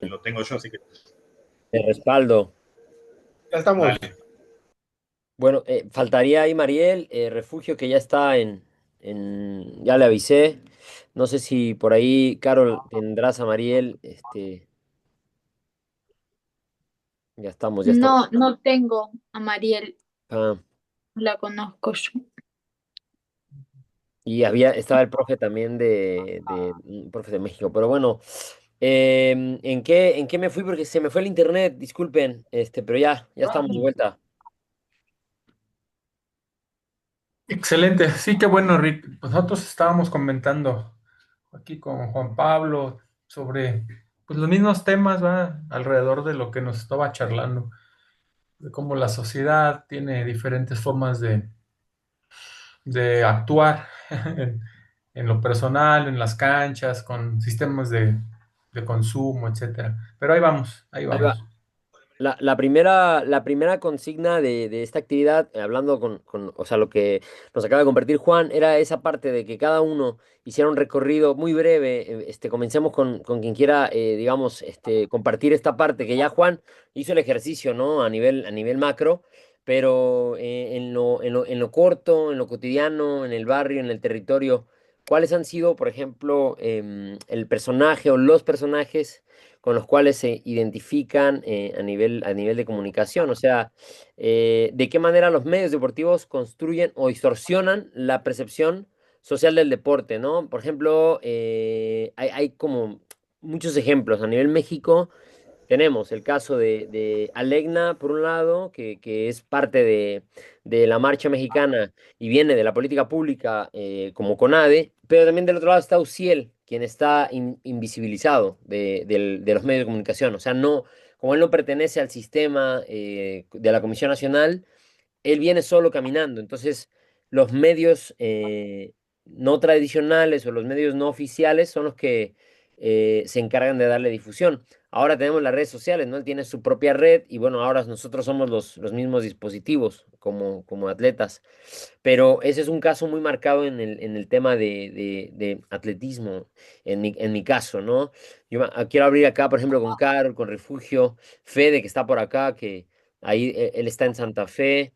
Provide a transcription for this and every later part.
lo tengo yo, así que De respaldo. ya estamos. Bueno, faltaría ahí Mariel, Refugio que ya está ya le avisé. No sé si por ahí, Carol, tendrás a Mariel, ya estamos. No, no tengo a Mariel, Ah, la conozco yo. y estaba el profe también un profe de México, pero bueno, ¿en qué me fui? Porque se me fue el internet, disculpen, pero ya estamos de vuelta. Excelente, sí, qué bueno, Rick. Pues nosotros estábamos comentando aquí con Juan Pablo sobre pues, los mismos temas, ¿va? Alrededor de lo que nos estaba charlando, de cómo la sociedad tiene diferentes formas de actuar en lo personal, en las canchas, con sistemas de consumo, etcétera. Pero ahí vamos, ahí Ahí va. vamos. La primera consigna de esta actividad, hablando o sea, lo que nos acaba de compartir Juan, era esa parte de que cada uno hiciera un recorrido muy breve. Comencemos con quien quiera, digamos, compartir esta parte, que ya Juan hizo el ejercicio, ¿no? A nivel macro, pero en lo corto, en lo cotidiano, en el barrio, en el territorio, ¿cuáles han sido, por ejemplo, el personaje o los personajes con los cuales se identifican a nivel de comunicación? O sea, ¿de qué manera los medios deportivos construyen o distorsionan la percepción social del deporte, ¿no? Por ejemplo, hay como muchos ejemplos. A nivel México tenemos el caso de Alegna, por un lado, que es parte de la marcha mexicana y viene de la política pública, como CONADE, pero también del otro lado está Uciel, quien está invisibilizado de los medios de comunicación. O sea, no, como él no pertenece al sistema, de la Comisión Nacional, él viene solo caminando. Entonces, los medios, no tradicionales o los medios no oficiales son los que, se encargan de darle difusión. Ahora tenemos las redes sociales, ¿no? Él tiene su propia red y bueno, ahora nosotros somos los mismos dispositivos como atletas. Pero ese es un caso muy marcado en el tema de atletismo, en mi caso, ¿no? Quiero abrir acá, por ejemplo, con Carol, con Refugio, Fede, que está por acá, que ahí él está en Santa Fe.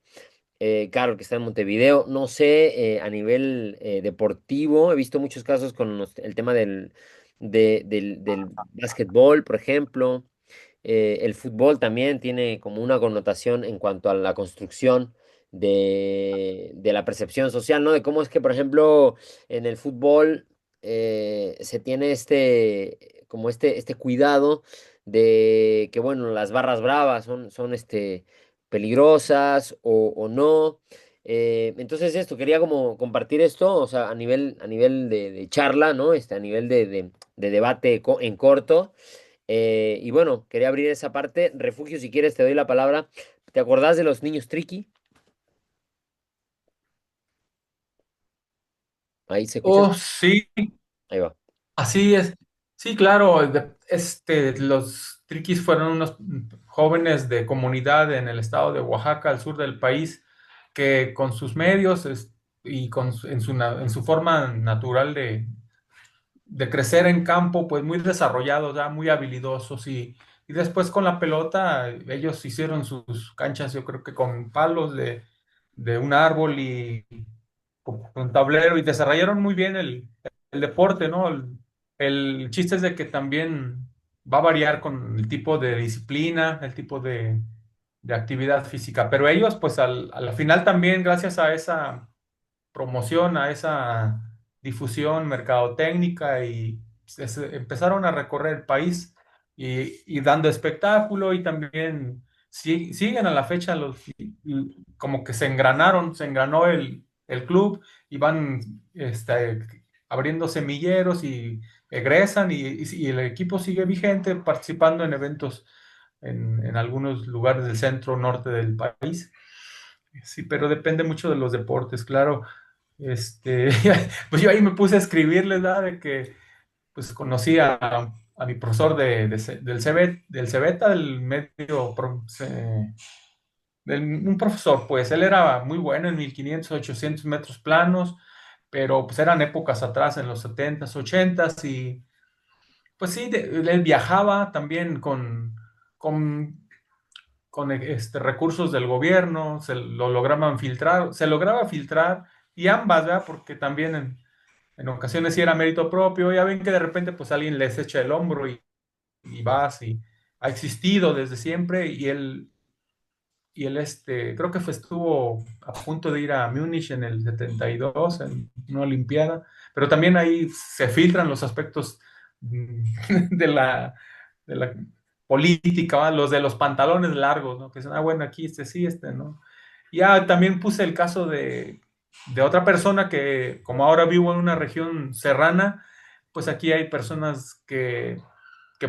Carol, que está en Montevideo. No sé, a nivel, deportivo, he visto muchos casos con el tema del básquetbol, por ejemplo. El fútbol también tiene como una connotación en cuanto a la construcción de la percepción social, ¿no? De cómo es que, por ejemplo, en el fútbol, se tiene como este cuidado de que, bueno, las barras bravas son peligrosas o no. Entonces quería como compartir esto, o sea, a nivel de charla, ¿no? A nivel de debate en corto. Y bueno, quería abrir esa parte. Refugio, si quieres, te doy la palabra. ¿Te acordás de los niños Tricky? Ahí se escucha. Oh, sí, Ahí va. así es. Sí, claro, los triquis fueron unos jóvenes de comunidad en el estado de Oaxaca, al sur del país, que con sus medios y en su forma natural de crecer en campo, pues muy desarrollados, ya muy habilidosos y después con la pelota, ellos hicieron sus canchas, yo creo que con palos de un árbol y con un tablero y desarrollaron muy bien el deporte, ¿no? El chiste es de que también va a variar con el tipo de disciplina, el tipo de actividad física, pero ellos pues a la final también gracias a esa promoción, a esa difusión mercadotécnica y empezaron a recorrer el país y dando espectáculo y también siguen a la fecha como que se engranó el club y van abriendo semilleros y egresan y el equipo sigue vigente participando en eventos en algunos lugares del centro norte del país. Sí, pero depende mucho de los deportes, claro. Este, pues yo ahí me puse a escribirles, ¿verdad? De que pues conocí a mi profesor del del Cebeta, del medio, un profesor, pues él era muy bueno en 1500 800 metros planos, pero pues eran épocas atrás, en los 70s, 80s, y pues sí, él viajaba también con, con recursos del gobierno, se lograba filtrar, y ambas, ¿verdad? Porque también en ocasiones sí era mérito propio, ya ven que de repente pues alguien les echa el hombro y vas, y ha existido desde siempre, y él creo que estuvo a punto de ir a Múnich en el 72 en una Olimpiada, pero también ahí se filtran los aspectos de la política, ¿va? Los de los pantalones largos, ¿no? Que dicen, bueno, aquí sí, no. Ya también puse el caso de otra persona que, como ahora vivo en una región serrana, pues aquí hay personas que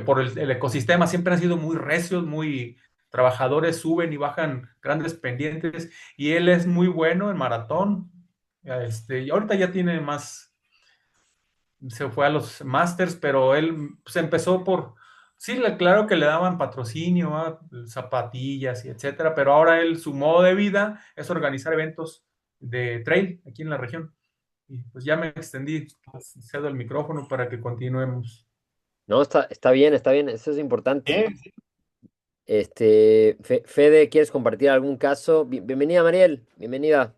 por el ecosistema siempre han sido muy recios, muy trabajadores, suben y bajan grandes pendientes, y él es muy bueno en maratón. Y ahorita ya tiene más, se fue a los Masters, pero él pues, empezó sí, claro que le daban patrocinio, ¿va? Zapatillas y etcétera, pero ahora su modo de vida es organizar eventos de trail aquí en la región. Y pues ya me extendí, cedo el micrófono para que continuemos. No, está bien, eso es importante. Bien. Fede, ¿quieres compartir algún caso? Bienvenida, Mariel, bienvenida.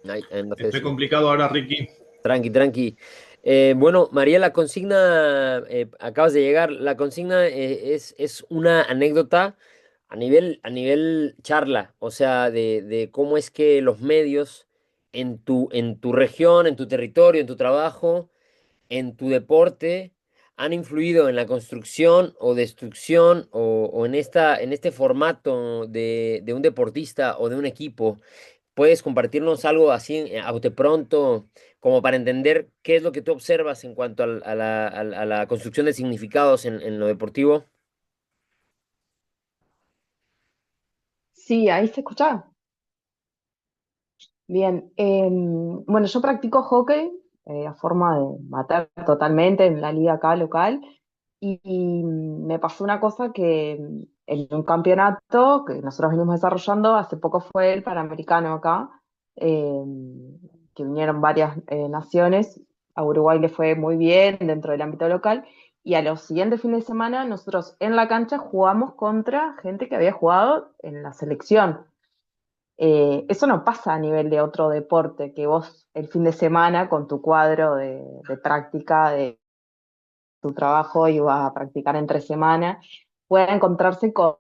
Ay, no sé Estoy si. complicado ahora, Ricky. Tranqui, tranqui. Bueno, María, la consigna, acabas de llegar. La consigna es una anécdota a nivel charla, o sea, de cómo es que los medios en tu región, en tu territorio, en tu trabajo, en tu deporte, han influido en la construcción o destrucción o en este formato de un deportista o de un equipo. ¿Puedes compartirnos algo así a bote pronto, como para entender qué es lo que tú observas en cuanto a la construcción de significados en lo deportivo? Sí, ahí se escucha. Bien, bueno, yo practico hockey a forma de matar totalmente en la liga acá local y me pasó una cosa que en un campeonato que nosotros venimos desarrollando, hace poco fue el Panamericano acá, que vinieron varias naciones, a Uruguay le fue muy bien dentro del ámbito local y a los siguientes fines de semana nosotros en la cancha jugamos contra gente que había jugado en la selección. Eso no pasa a nivel de otro deporte, que vos el fin de semana con tu cuadro de práctica de tu trabajo y vas a practicar entre semana, pueda encontrarse con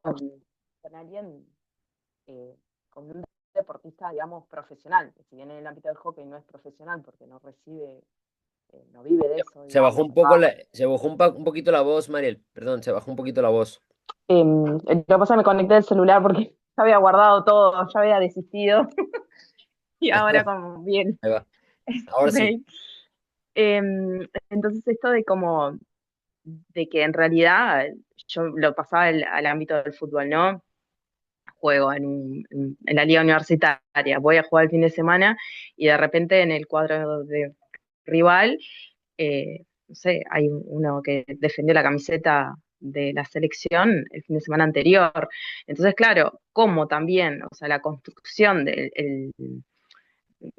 alguien, con un deportista, digamos, profesional, que si bien en el ámbito del hockey no es profesional porque no recibe, no vive de eso, Se bajó digamos. un poco se bajó un poquito la voz, Mariel. Perdón, se bajó un poquito la voz. Lo que pasa es que me conecté del celular porque ya había guardado todo, ya había desistido y ahora como bien. Ahí va. Ahora sí. Mail. Entonces esto de como, de que en realidad yo lo pasaba al ámbito del fútbol, ¿no? Juego en la liga universitaria, voy a jugar el fin de semana y de repente en el cuadro de rival, no sé, hay uno que defendió la camiseta de la selección el fin de semana anterior. Entonces, claro, como también, o sea, la construcción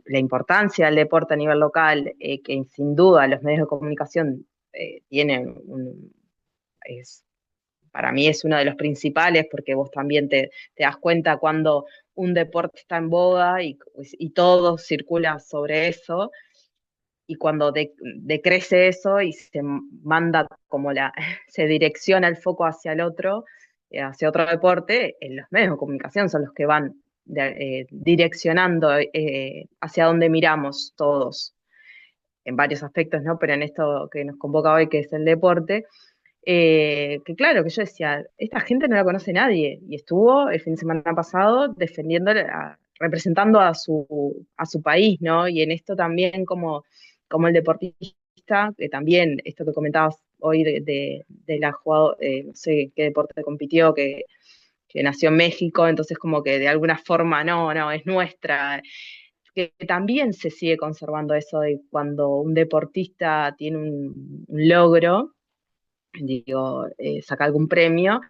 la importancia del deporte a nivel local, que sin duda los medios de comunicación tienen es, para mí es uno de los principales, porque vos también te das cuenta cuando un deporte está en boga y todo circula sobre eso, y cuando decrece eso y se manda como se direcciona el foco hacia el otro, hacia otro deporte, en los medios de comunicación son los que van direccionando hacia dónde miramos todos, en varios aspectos, ¿no? Pero en esto que nos convoca hoy, que es el deporte, que claro, que yo decía, esta gente no la conoce nadie, y estuvo el fin de semana pasado defendiendo, representando a su país, ¿no? Y en esto también como el deportista, que también, esto que comentabas hoy de la jugadora, no sé qué deporte compitió, que nació en México, entonces como que de alguna forma, no, es nuestra, que también se sigue conservando eso de cuando un deportista tiene un logro, digo, saca algún premio,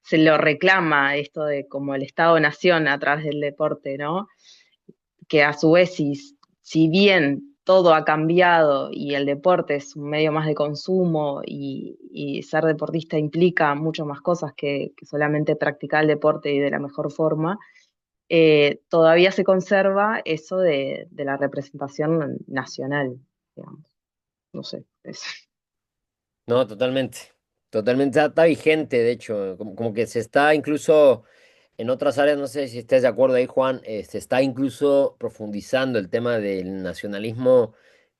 se lo reclama esto de como el Estado-Nación a través del deporte, ¿no? Que a su vez si si bien todo ha cambiado y el deporte es un medio más de consumo y ser deportista implica mucho más cosas que solamente practicar el deporte y de la mejor forma, todavía se conserva eso de la representación nacional, digamos. No sé. No, totalmente. Totalmente está vigente, de hecho. Como que se está incluso en otras áreas, no sé si estés de acuerdo ahí, Juan, se está incluso profundizando el tema del nacionalismo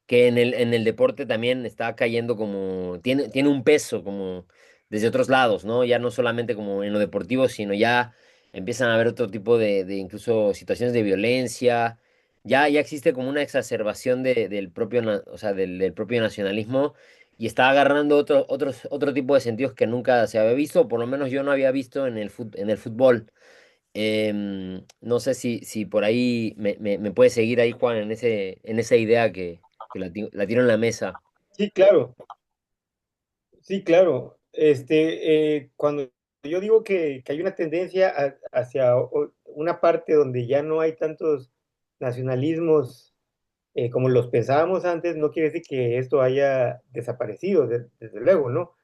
que en el deporte también está cayendo como, tiene un peso como desde otros lados, ¿no? Ya no solamente como en lo deportivo, sino ya empiezan a haber otro tipo de incluso situaciones de violencia. Ya existe como una exacerbación del propio, o sea, del propio nacionalismo y está agarrando otro tipo de sentidos que nunca se había visto, o por lo menos yo no había visto en el fútbol. No sé si por ahí me puede seguir ahí, Juan, en esa idea que la tiro en la mesa. Sí, claro, sí, claro. Cuando yo digo que hay una tendencia hacia una parte donde ya no hay tantos nacionalismos como los pensábamos antes, no quiere decir que esto haya desaparecido, desde luego, ¿no? O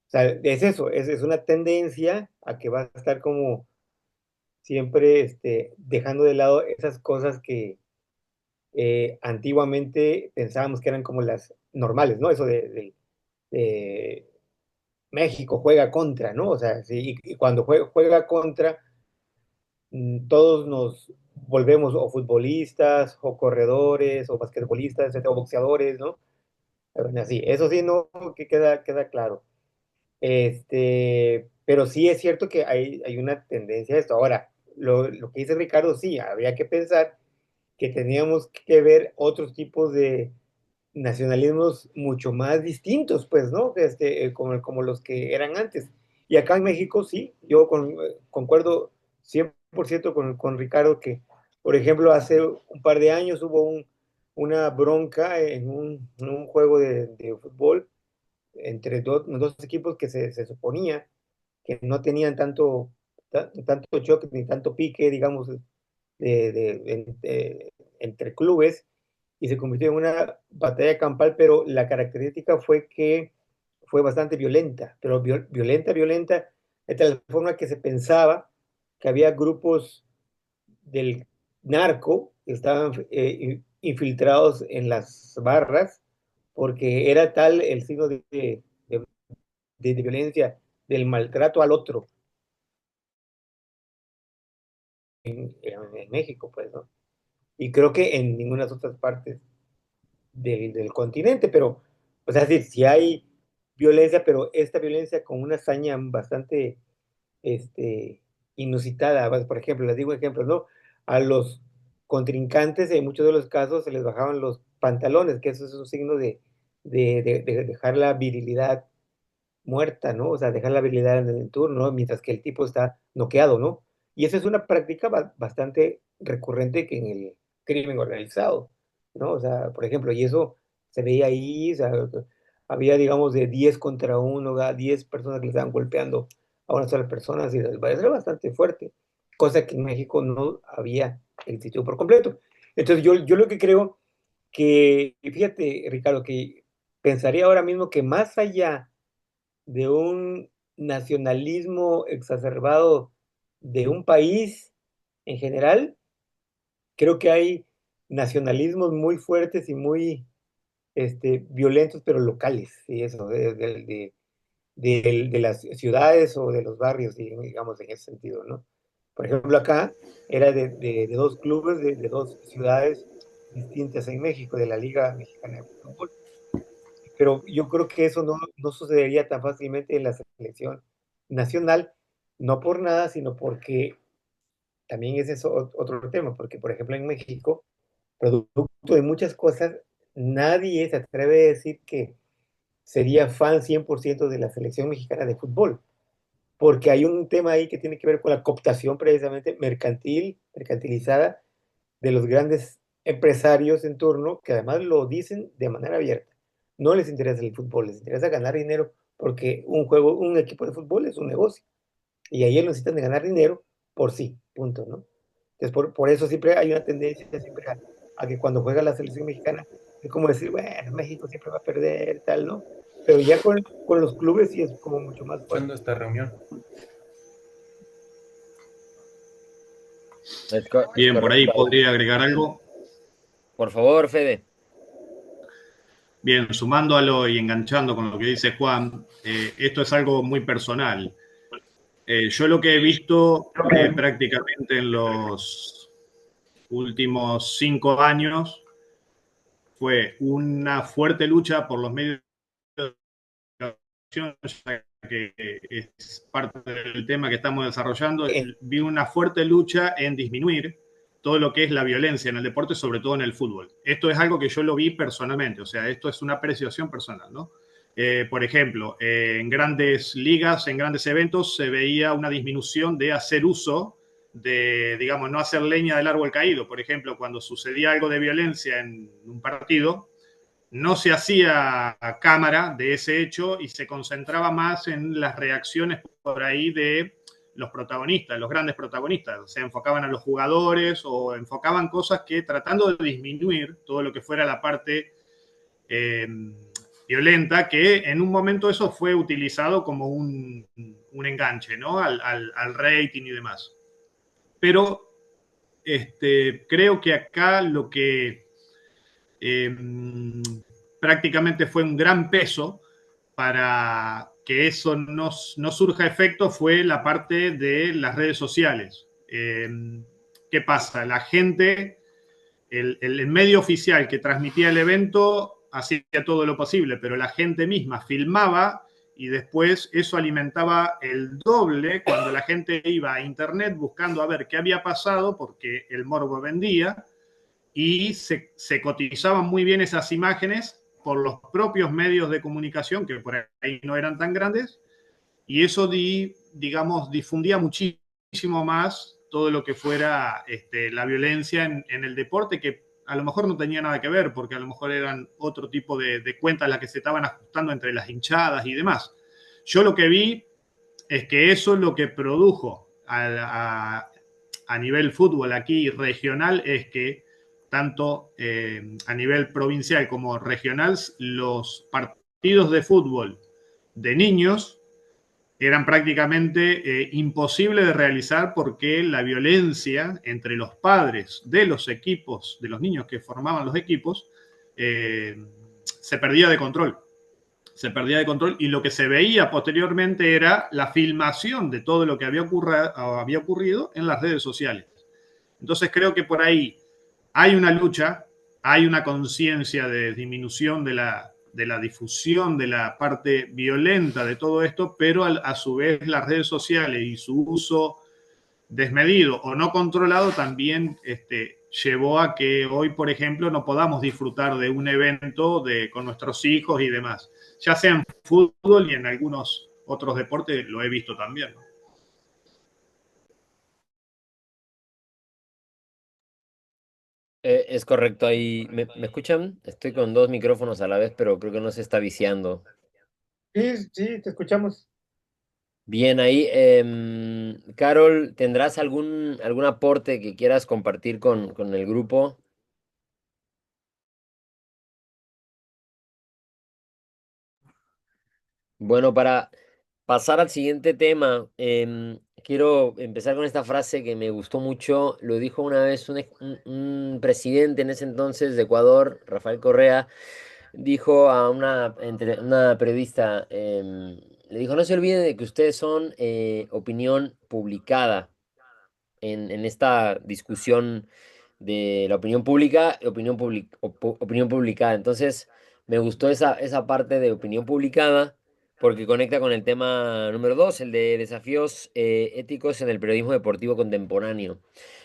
sea, es eso, es una tendencia a que va a estar como siempre dejando de lado esas cosas que antiguamente pensábamos que eran como las normales, ¿no? Eso de México juega contra, ¿no? O sea, sí, y cuando juega contra, todos nos volvemos o futbolistas, o corredores, o basquetbolistas, etcétera, o boxeadores, ¿no? Bueno, así, eso sí, no, que queda claro. Pero sí es cierto que hay una tendencia a esto. Ahora, lo que dice Ricardo, sí, habría que pensar que teníamos que ver otros tipos de nacionalismos mucho más distintos, pues, ¿no? Como los que eran antes. Y acá en México, sí, yo concuerdo 100% con Ricardo que, por ejemplo, hace un par de años hubo una bronca en un juego de fútbol entre dos equipos que se suponía que no tenían tanto choque ni tanto pique, digamos, entre clubes y se convirtió en una batalla campal, pero la característica fue que fue bastante violenta, pero violenta, de tal forma que se pensaba que había grupos del narco que estaban infiltrados en las barras, porque era tal el signo de violencia, del maltrato al otro en México, pues, ¿no? Y creo que en ninguna otras partes del continente, pero, o sea, sí hay violencia, pero esta violencia con una hazaña bastante este, inusitada. Por ejemplo, les digo ejemplos, ¿no? A los contrincantes, en muchos de los casos, se les bajaban los pantalones, que eso es un signo de dejar la virilidad muerta, ¿no? O sea, dejar la habilidad en el entorno, ¿no? Mientras que el tipo está noqueado, ¿no? Y esa es una práctica bastante recurrente que en el crimen organizado, ¿no? O sea, por ejemplo, y eso se veía ahí, o sea, había, digamos, de 10 contra 1, 10 personas que le estaban golpeando a una sola persona, así, era bastante fuerte, cosa que en México no había existido por completo. Entonces, yo lo que creo que, fíjate, Ricardo, que pensaría ahora mismo que más allá de un nacionalismo exacerbado de un país en general, creo que hay nacionalismos muy fuertes y muy violentos, pero locales, y eso, de las ciudades o de los barrios, digamos, en ese sentido, ¿no? Por ejemplo, acá era de dos clubes de dos ciudades distintas en México, de la Liga Mexicana de Fútbol, pero yo creo que eso no sucedería tan fácilmente en la selección nacional, no por nada, sino porque también es eso otro tema, porque por ejemplo en México, producto de muchas cosas, nadie se atreve a decir que sería fan 100% de la selección mexicana de fútbol, porque hay un tema ahí que tiene que ver con la cooptación precisamente mercantilizada de los grandes empresarios en turno, que además lo dicen de manera abierta. No les interesa el fútbol, les interesa ganar dinero, porque un equipo de fútbol es un negocio, y ahí ellos necesitan de ganar dinero por sí, punto, ¿no? Entonces, por eso siempre hay una tendencia siempre a que cuando juega la selección mexicana es como decir, bueno, México siempre va a perder, tal, ¿no? Pero ya con los clubes sí es como mucho más fuerte. Haciendo esta reunión. Es Bien, por ahí correcto. podría agregar algo. Por favor, Fede. Bien, sumándolo y enganchando con lo que dice Juan, esto es algo muy personal. Yo lo que he visto prácticamente en los últimos 5 años fue una fuerte lucha por los medios de comunicación, ya que es parte del tema que estamos desarrollando. Vi una fuerte lucha en disminuir todo lo que es la violencia en el deporte, sobre todo en el fútbol. Esto es algo que yo lo vi personalmente, o sea, esto es una apreciación personal, ¿no? Por ejemplo, en grandes ligas, en grandes eventos, se veía una disminución de hacer uso de, digamos, no hacer leña del árbol caído. Por ejemplo, cuando sucedía algo de violencia en un partido, no se hacía cámara de ese hecho y se concentraba más en las reacciones por ahí de los protagonistas, los grandes protagonistas. Se enfocaban a los jugadores o enfocaban cosas que tratando de disminuir todo lo que fuera la parte violenta, que en un momento eso fue utilizado como un enganche, ¿no? Al rating y demás. Pero creo que acá lo que prácticamente fue un gran peso para que eso no surja efecto fue la parte de las redes sociales. ¿Qué pasa? La gente, el medio oficial que transmitía el evento hacía todo lo posible, pero la gente misma filmaba y después eso alimentaba el doble cuando la gente iba a internet buscando a ver qué había pasado porque el morbo vendía y se cotizaban muy bien esas imágenes por los propios medios de comunicación, que por ahí no eran tan grandes, y eso, digamos, difundía muchísimo más todo lo que fuera la violencia en el deporte, que a lo mejor no tenía nada que ver, porque a lo mejor eran otro tipo de cuentas las que se estaban ajustando entre las hinchadas y demás. Yo lo que vi es que eso es lo que produjo a nivel fútbol aquí regional, es que tanto a nivel provincial como regional, los partidos de fútbol de niños eran prácticamente imposibles de realizar porque la violencia entre los padres de los equipos, de los niños que formaban los equipos, se perdía de control. Se perdía de control y lo que se veía posteriormente era la filmación de todo lo que había ocurrido en las redes sociales. Entonces creo que por ahí hay una lucha, hay una conciencia de disminución de la difusión de la parte violenta de todo esto, pero a su vez las redes sociales y su uso desmedido o no controlado también llevó a que hoy, por ejemplo, no podamos disfrutar de un evento con nuestros hijos y demás, ya sea en fútbol y en algunos otros deportes, lo he visto también, ¿no? Es correcto, ahí. ¿Me escuchan? Estoy con dos micrófonos a la vez, pero creo que no se está viciando. Sí, sí, te escuchamos. Bien, ahí. Carol, ¿tendrás algún aporte que quieras compartir con el grupo? Bueno, para pasar al siguiente tema, quiero empezar con esta frase que me gustó mucho. Lo dijo una vez un presidente en ese entonces de Ecuador, Rafael Correa, dijo a una periodista, le dijo, no se olviden de que ustedes son opinión publicada en esta discusión de la opinión pública y opinión publicada. Entonces, me gustó esa parte de opinión publicada porque conecta con el tema número dos, el de desafíos éticos en el periodismo deportivo contemporáneo.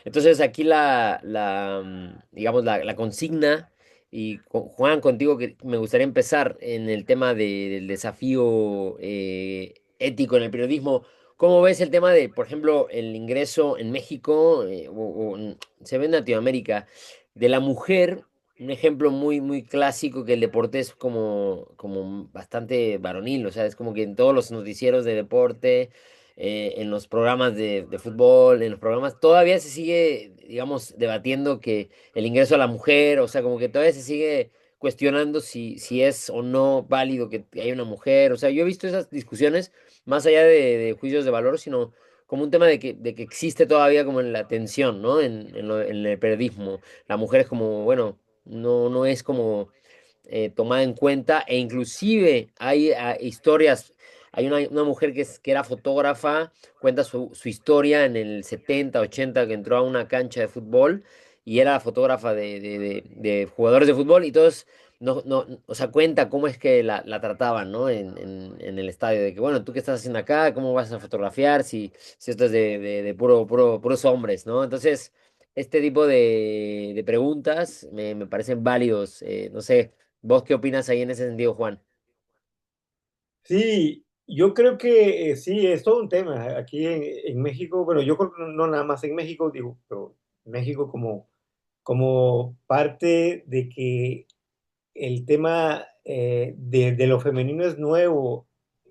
Entonces, aquí digamos, la consigna, y Juan, contigo que me gustaría empezar en el tema del desafío ético en el periodismo. ¿Cómo ves el tema de, por ejemplo, el ingreso en México se ve en Latinoamérica de la mujer? Un ejemplo muy clásico que el deporte es como bastante varonil, o sea, es como que en todos los noticieros de deporte en los programas de fútbol, en los programas, todavía se sigue, digamos, debatiendo que el ingreso a la mujer, o sea, como que todavía se sigue cuestionando si es o no válido que haya una mujer. O sea, yo he visto esas discusiones más allá de juicios de valor, sino como un tema de que existe todavía como en la atención, ¿no? En el periodismo. La mujer es como, bueno, no es como tomada en cuenta e inclusive hay historias, hay una mujer que era fotógrafa, cuenta su historia en el 70 80 que entró a una cancha de fútbol y era fotógrafa de jugadores de fútbol y todos, o sea, cuenta cómo es que la trataban, ¿no? En el estadio, de que, bueno, ¿tú qué estás haciendo acá? ¿Cómo vas a fotografiar si esto es de puros hombres, ¿no? Entonces, este tipo de preguntas me parecen válidos. No sé, ¿vos qué opinas ahí en ese sentido, Juan? Sí, yo creo que sí, es todo un tema. Aquí en México, bueno, yo creo que no nada más en México, digo, pero México como parte de que el tema de lo femenino es nuevo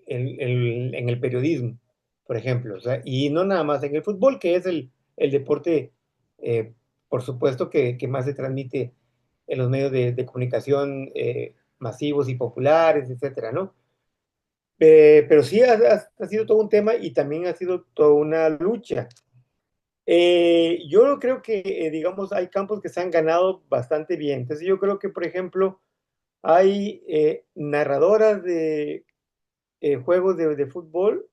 en el periodismo, por ejemplo. O sea, y no nada más en el fútbol, que es el deporte, eh, por supuesto, que más se transmite en los medios de comunicación masivos y populares, etcétera, ¿no? Pero sí ha sido todo un tema y también ha sido toda una lucha. Yo creo que, digamos, hay campos que se han ganado bastante bien. Entonces yo creo que, por ejemplo, hay narradoras de juegos de fútbol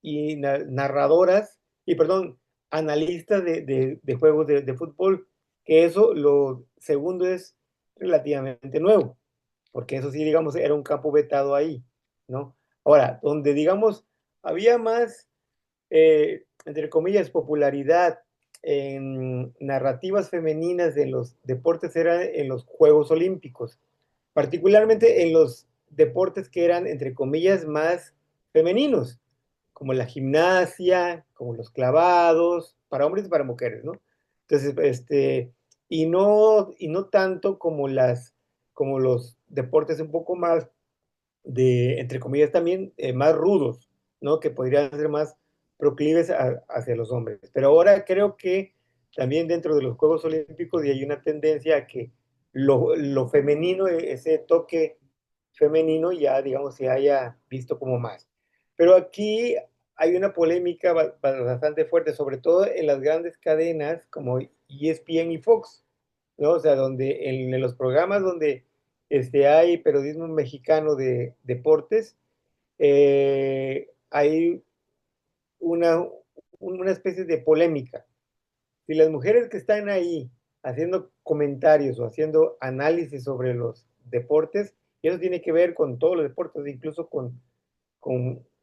y narradoras, y perdón, analistas de juegos de fútbol, que eso lo segundo es relativamente nuevo, porque eso sí, digamos, era un campo vetado ahí, ¿no? Ahora, donde, digamos, había más, entre comillas, popularidad en narrativas femeninas de los deportes era en los Juegos Olímpicos, particularmente en los deportes que eran, entre comillas, más femeninos, como la gimnasia, como los clavados, para hombres y para mujeres, ¿no? Entonces, y no tanto como los deportes un poco más entre comillas, también más rudos, ¿no? Que podrían ser más proclives hacia los hombres. Pero ahora creo que también dentro de los Juegos Olímpicos y hay una tendencia a que lo femenino, ese toque femenino ya, digamos, se haya visto como más. Pero aquí hay una polémica bastante fuerte, sobre todo en las grandes cadenas como ESPN y Fox, ¿no? O sea, donde en los programas donde hay periodismo mexicano de deportes, hay una, una especie de polémica. Si las mujeres que están ahí haciendo comentarios o haciendo análisis sobre los deportes, y eso tiene que ver con todos los deportes, incluso con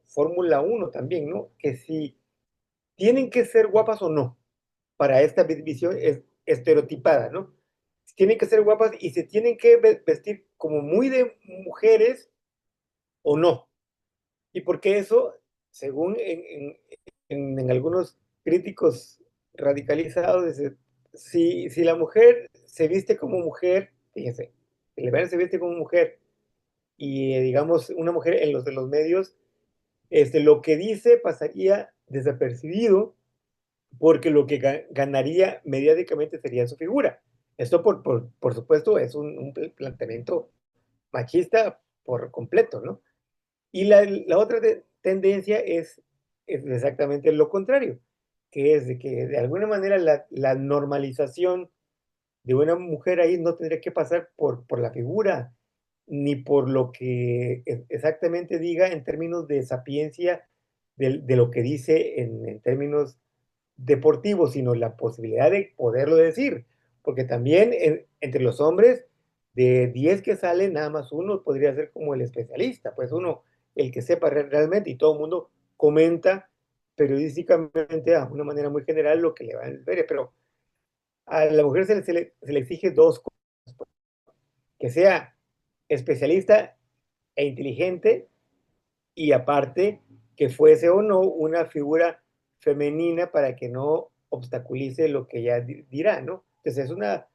Fórmula Uno también, ¿no? Que si tienen que ser guapas o no para esta visión estereotipada, ¿no? Tienen que ser guapas y se tienen que vestir como muy de mujeres o no. Y porque eso, según en algunos críticos radicalizados, dice, si la mujer se viste como mujer, fíjense, el ver se viste como mujer y digamos una mujer en los de los medios, lo que dice pasaría desapercibido porque lo que ganaría mediáticamente sería su figura. Esto, por supuesto, es un planteamiento machista por completo, ¿no? Y la otra tendencia es exactamente lo contrario, que es de que de alguna manera la normalización de una mujer ahí no tendría que pasar por la figura, ni por lo que exactamente diga en términos de sapiencia de lo que dice en términos deportivos, sino la posibilidad de poderlo decir, porque también entre los hombres, de 10 que salen, nada más uno podría ser como el especialista, pues uno, el que sepa realmente, y todo el mundo comenta periodísticamente de una manera muy general lo que le va a ver, pero a la mujer se le exige dos cosas, que sea especialista e inteligente y aparte que fuese o no una figura femenina para que no obstaculice lo que ella dirá, ¿no? Entonces es una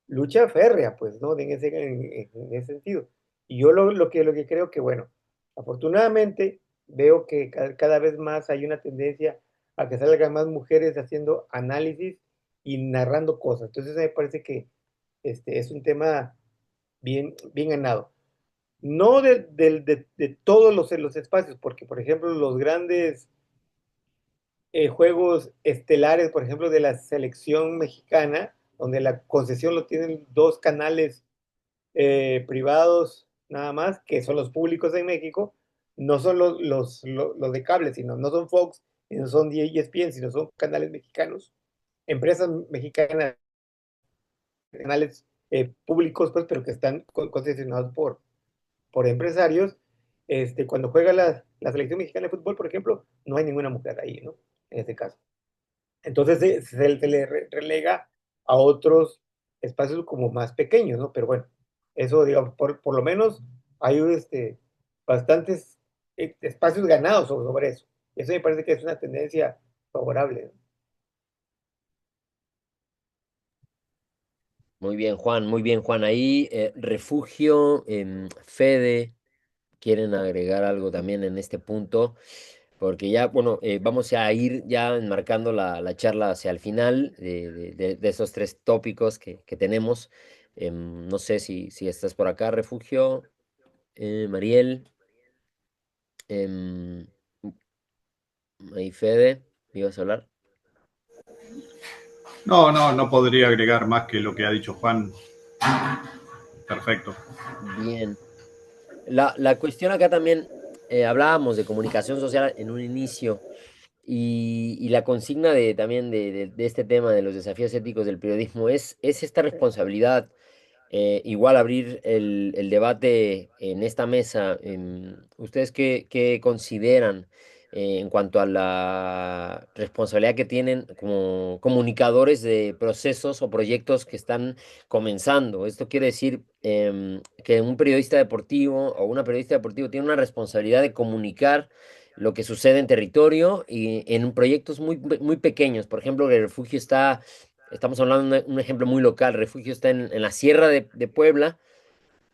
lucha férrea, pues, ¿no? En ese sentido. Y yo lo que creo que, bueno, afortunadamente veo que cada vez más hay una tendencia a que salgan más mujeres haciendo análisis y narrando cosas. Entonces me parece que es un tema bien ganado. No de todos los espacios, porque por ejemplo los grandes juegos estelares, por ejemplo, de la selección mexicana, donde la concesión lo tienen dos canales privados nada más, que son los públicos en México, no son los de cable, sino no son Fox, no son ESPN, sino son canales mexicanos, empresas mexicanas, canales públicos, pues, pero que están concesionados por empresarios. Cuando juega la selección mexicana de fútbol, por ejemplo, no hay ninguna mujer ahí, ¿no? En este caso. Entonces se le relega a otros espacios como más pequeños, ¿no? Pero bueno, eso, digamos, por lo menos hay bastantes espacios ganados sobre eso. Eso me parece que es una tendencia favorable, ¿no? Muy bien, Juan, muy bien, Juan. Ahí, Refugio, Fede, quieren agregar algo también en este punto, porque ya, bueno, vamos a ir ya enmarcando la charla hacia el final de esos tres tópicos que tenemos. No sé si estás por acá, Refugio, Mariel, em, ahí Fede, ¿me ibas a hablar? No podría agregar más que lo que ha dicho Juan. Perfecto. Bien. La cuestión acá también, hablábamos de comunicación social en un inicio. Y la consigna también de este tema de los desafíos éticos del periodismo es esta responsabilidad. Igual abrir el debate en esta mesa. ¿Ustedes qué consideran en cuanto a la responsabilidad que tienen como comunicadores de procesos o proyectos que están comenzando? Esto quiere decir que un periodista deportivo o una periodista deportiva tiene una responsabilidad de comunicar lo que sucede en territorio y en proyectos muy pequeños. Por ejemplo, el refugio está. Estamos hablando de un ejemplo muy local. Refugio está en la sierra de Puebla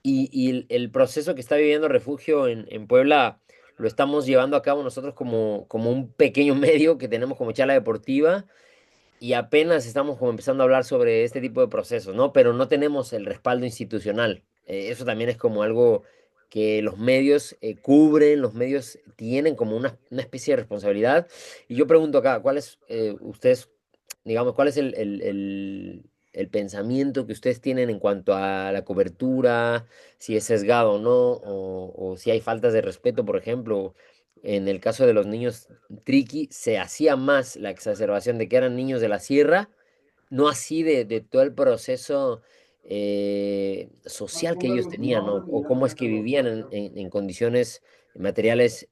y el proceso que está viviendo Refugio en Puebla lo estamos llevando a cabo nosotros como un pequeño medio que tenemos como charla deportiva y apenas estamos como empezando a hablar sobre este tipo de procesos, ¿no? Pero no tenemos el respaldo institucional. Eso también es como algo que los medios cubren, los medios tienen como una especie de responsabilidad. Y yo pregunto acá, ¿cuál es ustedes, digamos, cuál es el pensamiento que ustedes tienen en cuanto a la cobertura, si es sesgado o no, o si hay faltas de respeto, por ejemplo? En el caso de los niños Triqui, se hacía más la exacerbación de que eran niños de la sierra, no así de todo el proceso social que ellos tenían, ¿no? O cómo es que vivían en condiciones materiales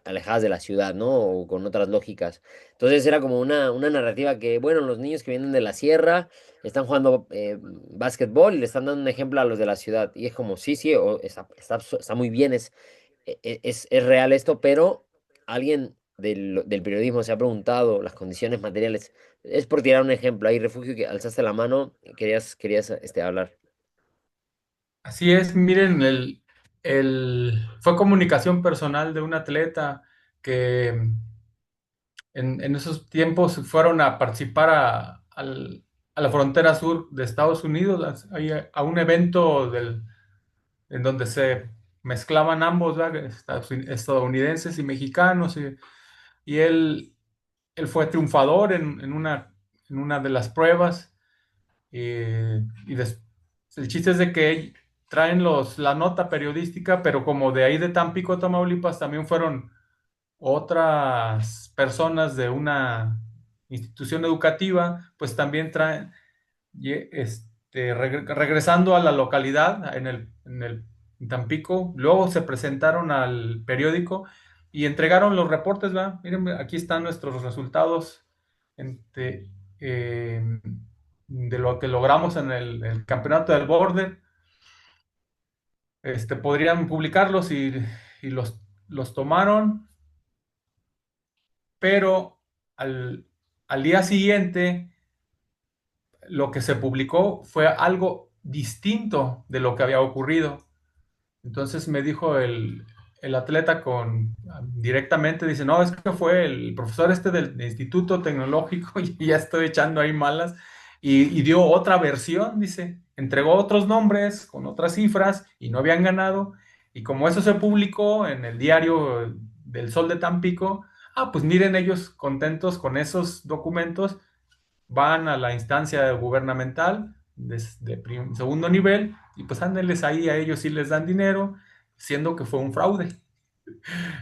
alejadas de la ciudad, ¿no? O con otras lógicas. Entonces era como una narrativa que, bueno, los niños que vienen de la sierra están jugando básquetbol y le están dando un ejemplo a los de la ciudad. Y es como, sí, sí, está muy bien, es real esto, pero alguien del periodismo se ha preguntado las condiciones materiales. Es por tirar un ejemplo. Hay refugio que alzaste la mano, querías hablar. Así es, miren, fue comunicación personal de un atleta que en esos tiempos fueron a participar a la frontera sur de Estados Unidos, a un evento en donde se mezclaban ambos, ¿verdad? Estadounidenses y mexicanos, y él fue triunfador en una de las pruebas. El chiste es de que traen la nota periodística, pero como de ahí de Tampico, Tamaulipas, también fueron otras personas de una institución educativa, pues también traen, regresando a la localidad en Tampico, luego se presentaron al periódico y entregaron los reportes, ¿verdad? Miren, aquí están nuestros resultados este, eh, de lo que logramos en el campeonato del Border. Podrían publicarlos y los tomaron, pero al día siguiente lo que se publicó fue algo distinto de lo que había ocurrido. Entonces me dijo el atleta directamente dice, no, es que fue el profesor este del Instituto Tecnológico y ya estoy echando ahí malas, y dio otra versión, dice, entregó otros nombres con otras cifras y no habían ganado, y como eso se publicó en el diario del Sol de Tampico, pues miren ellos contentos con esos documentos, van a la instancia gubernamental de segundo nivel y pues ándenles ahí, a ellos sí les dan dinero, siendo que fue un fraude.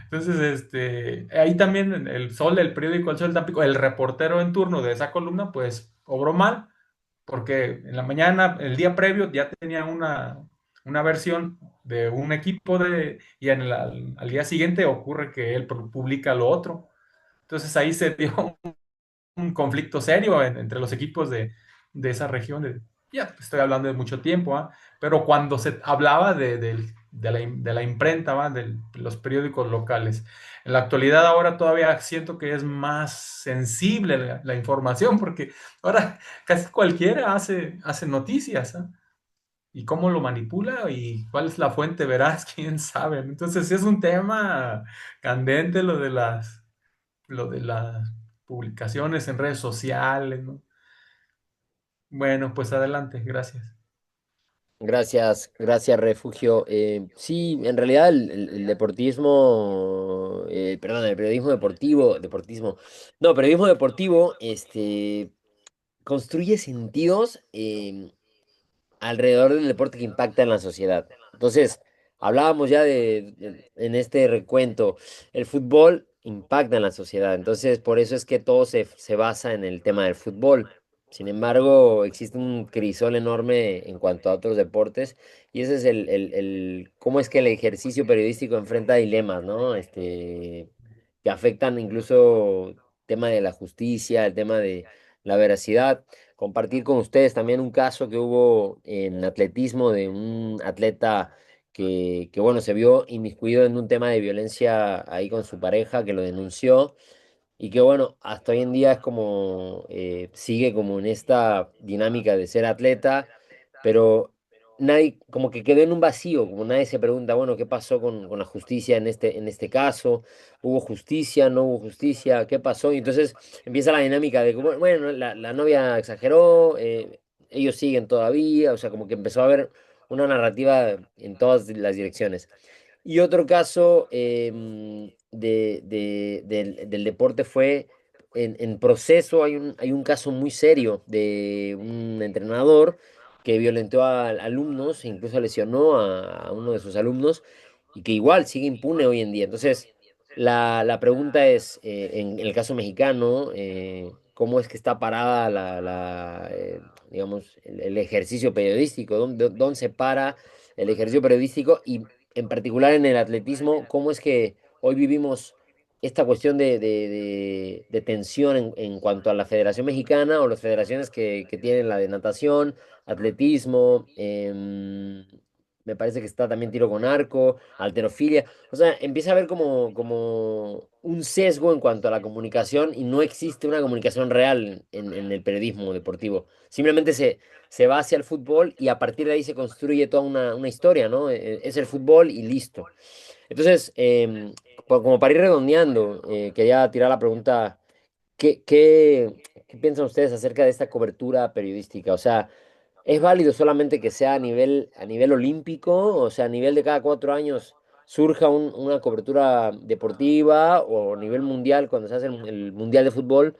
Entonces, ahí también en el Sol, el periódico El Sol de Tampico, el reportero en turno de esa columna, pues obró mal, porque en la mañana, el día previo, ya tenía una versión de un equipo y al día siguiente ocurre que él publica lo otro. Entonces ahí se dio un conflicto serio entre los equipos de esa región. Ya estoy hablando de mucho tiempo, ¿ah? Pero cuando se hablaba de la imprenta, ¿va? De los periódicos locales. En la actualidad ahora todavía siento que es más sensible la información, porque ahora casi cualquiera hace noticias, ¿ah? Y cómo lo manipula y cuál es la fuente veraz, quién sabe. Entonces es un tema candente lo de las publicaciones en redes sociales, ¿no? Bueno, pues adelante, gracias. Gracias, gracias, Refugio. Sí, en realidad el deportismo, perdón, el periodismo deportivo, no, periodismo deportivo, construye sentidos alrededor del deporte que impacta en la sociedad. Entonces, hablábamos ya en este recuento, el fútbol impacta en la sociedad, entonces por eso es que todo se basa en el tema del fútbol. Sin embargo, existe un crisol enorme en cuanto a otros deportes y ese es cómo es que el ejercicio periodístico enfrenta dilemas, ¿no? Que afectan incluso el tema de la justicia, el tema de la veracidad. Compartir con ustedes también un caso que hubo en atletismo de un atleta bueno, se vio inmiscuido en un tema de violencia ahí con su pareja, que lo denunció y que bueno, hasta hoy en día es como, sigue como en esta dinámica de ser atleta, pero nadie, como que quedó en un vacío, como nadie se pregunta, bueno, ¿qué pasó con la justicia en este caso? ¿Hubo justicia? ¿No hubo justicia? ¿Qué pasó? Y entonces empieza la dinámica de, como, bueno, la novia exageró, ellos siguen todavía, o sea, como que empezó a haber una narrativa en todas las direcciones. Y otro caso del deporte fue en proceso, hay un caso muy serio de un entrenador que violentó a alumnos, e incluso lesionó a uno de sus alumnos, y que igual sigue impune hoy en día. Entonces, la pregunta es, en el caso mexicano, ¿cómo es que está parada digamos, el ejercicio periodístico? ¿Dónde se para el ejercicio periodístico? Y en particular en el atletismo, ¿cómo es que hoy vivimos esta cuestión de tensión en cuanto a la Federación Mexicana o las federaciones que tienen la de natación, atletismo, me parece que está también tiro con arco, halterofilia? O sea, empieza a haber como un sesgo en cuanto a la comunicación y no existe una comunicación real en el periodismo deportivo. Simplemente se va hacia el fútbol y a partir de ahí se construye toda una historia, ¿no? Es el fútbol y listo. Entonces, como para ir redondeando, quería tirar la pregunta, ¿qué piensan ustedes acerca de esta cobertura periodística? O sea, ¿es válido solamente que sea a nivel olímpico? O sea, a nivel de cada 4 años surja una cobertura deportiva, o a nivel mundial, cuando se hace el Mundial de Fútbol,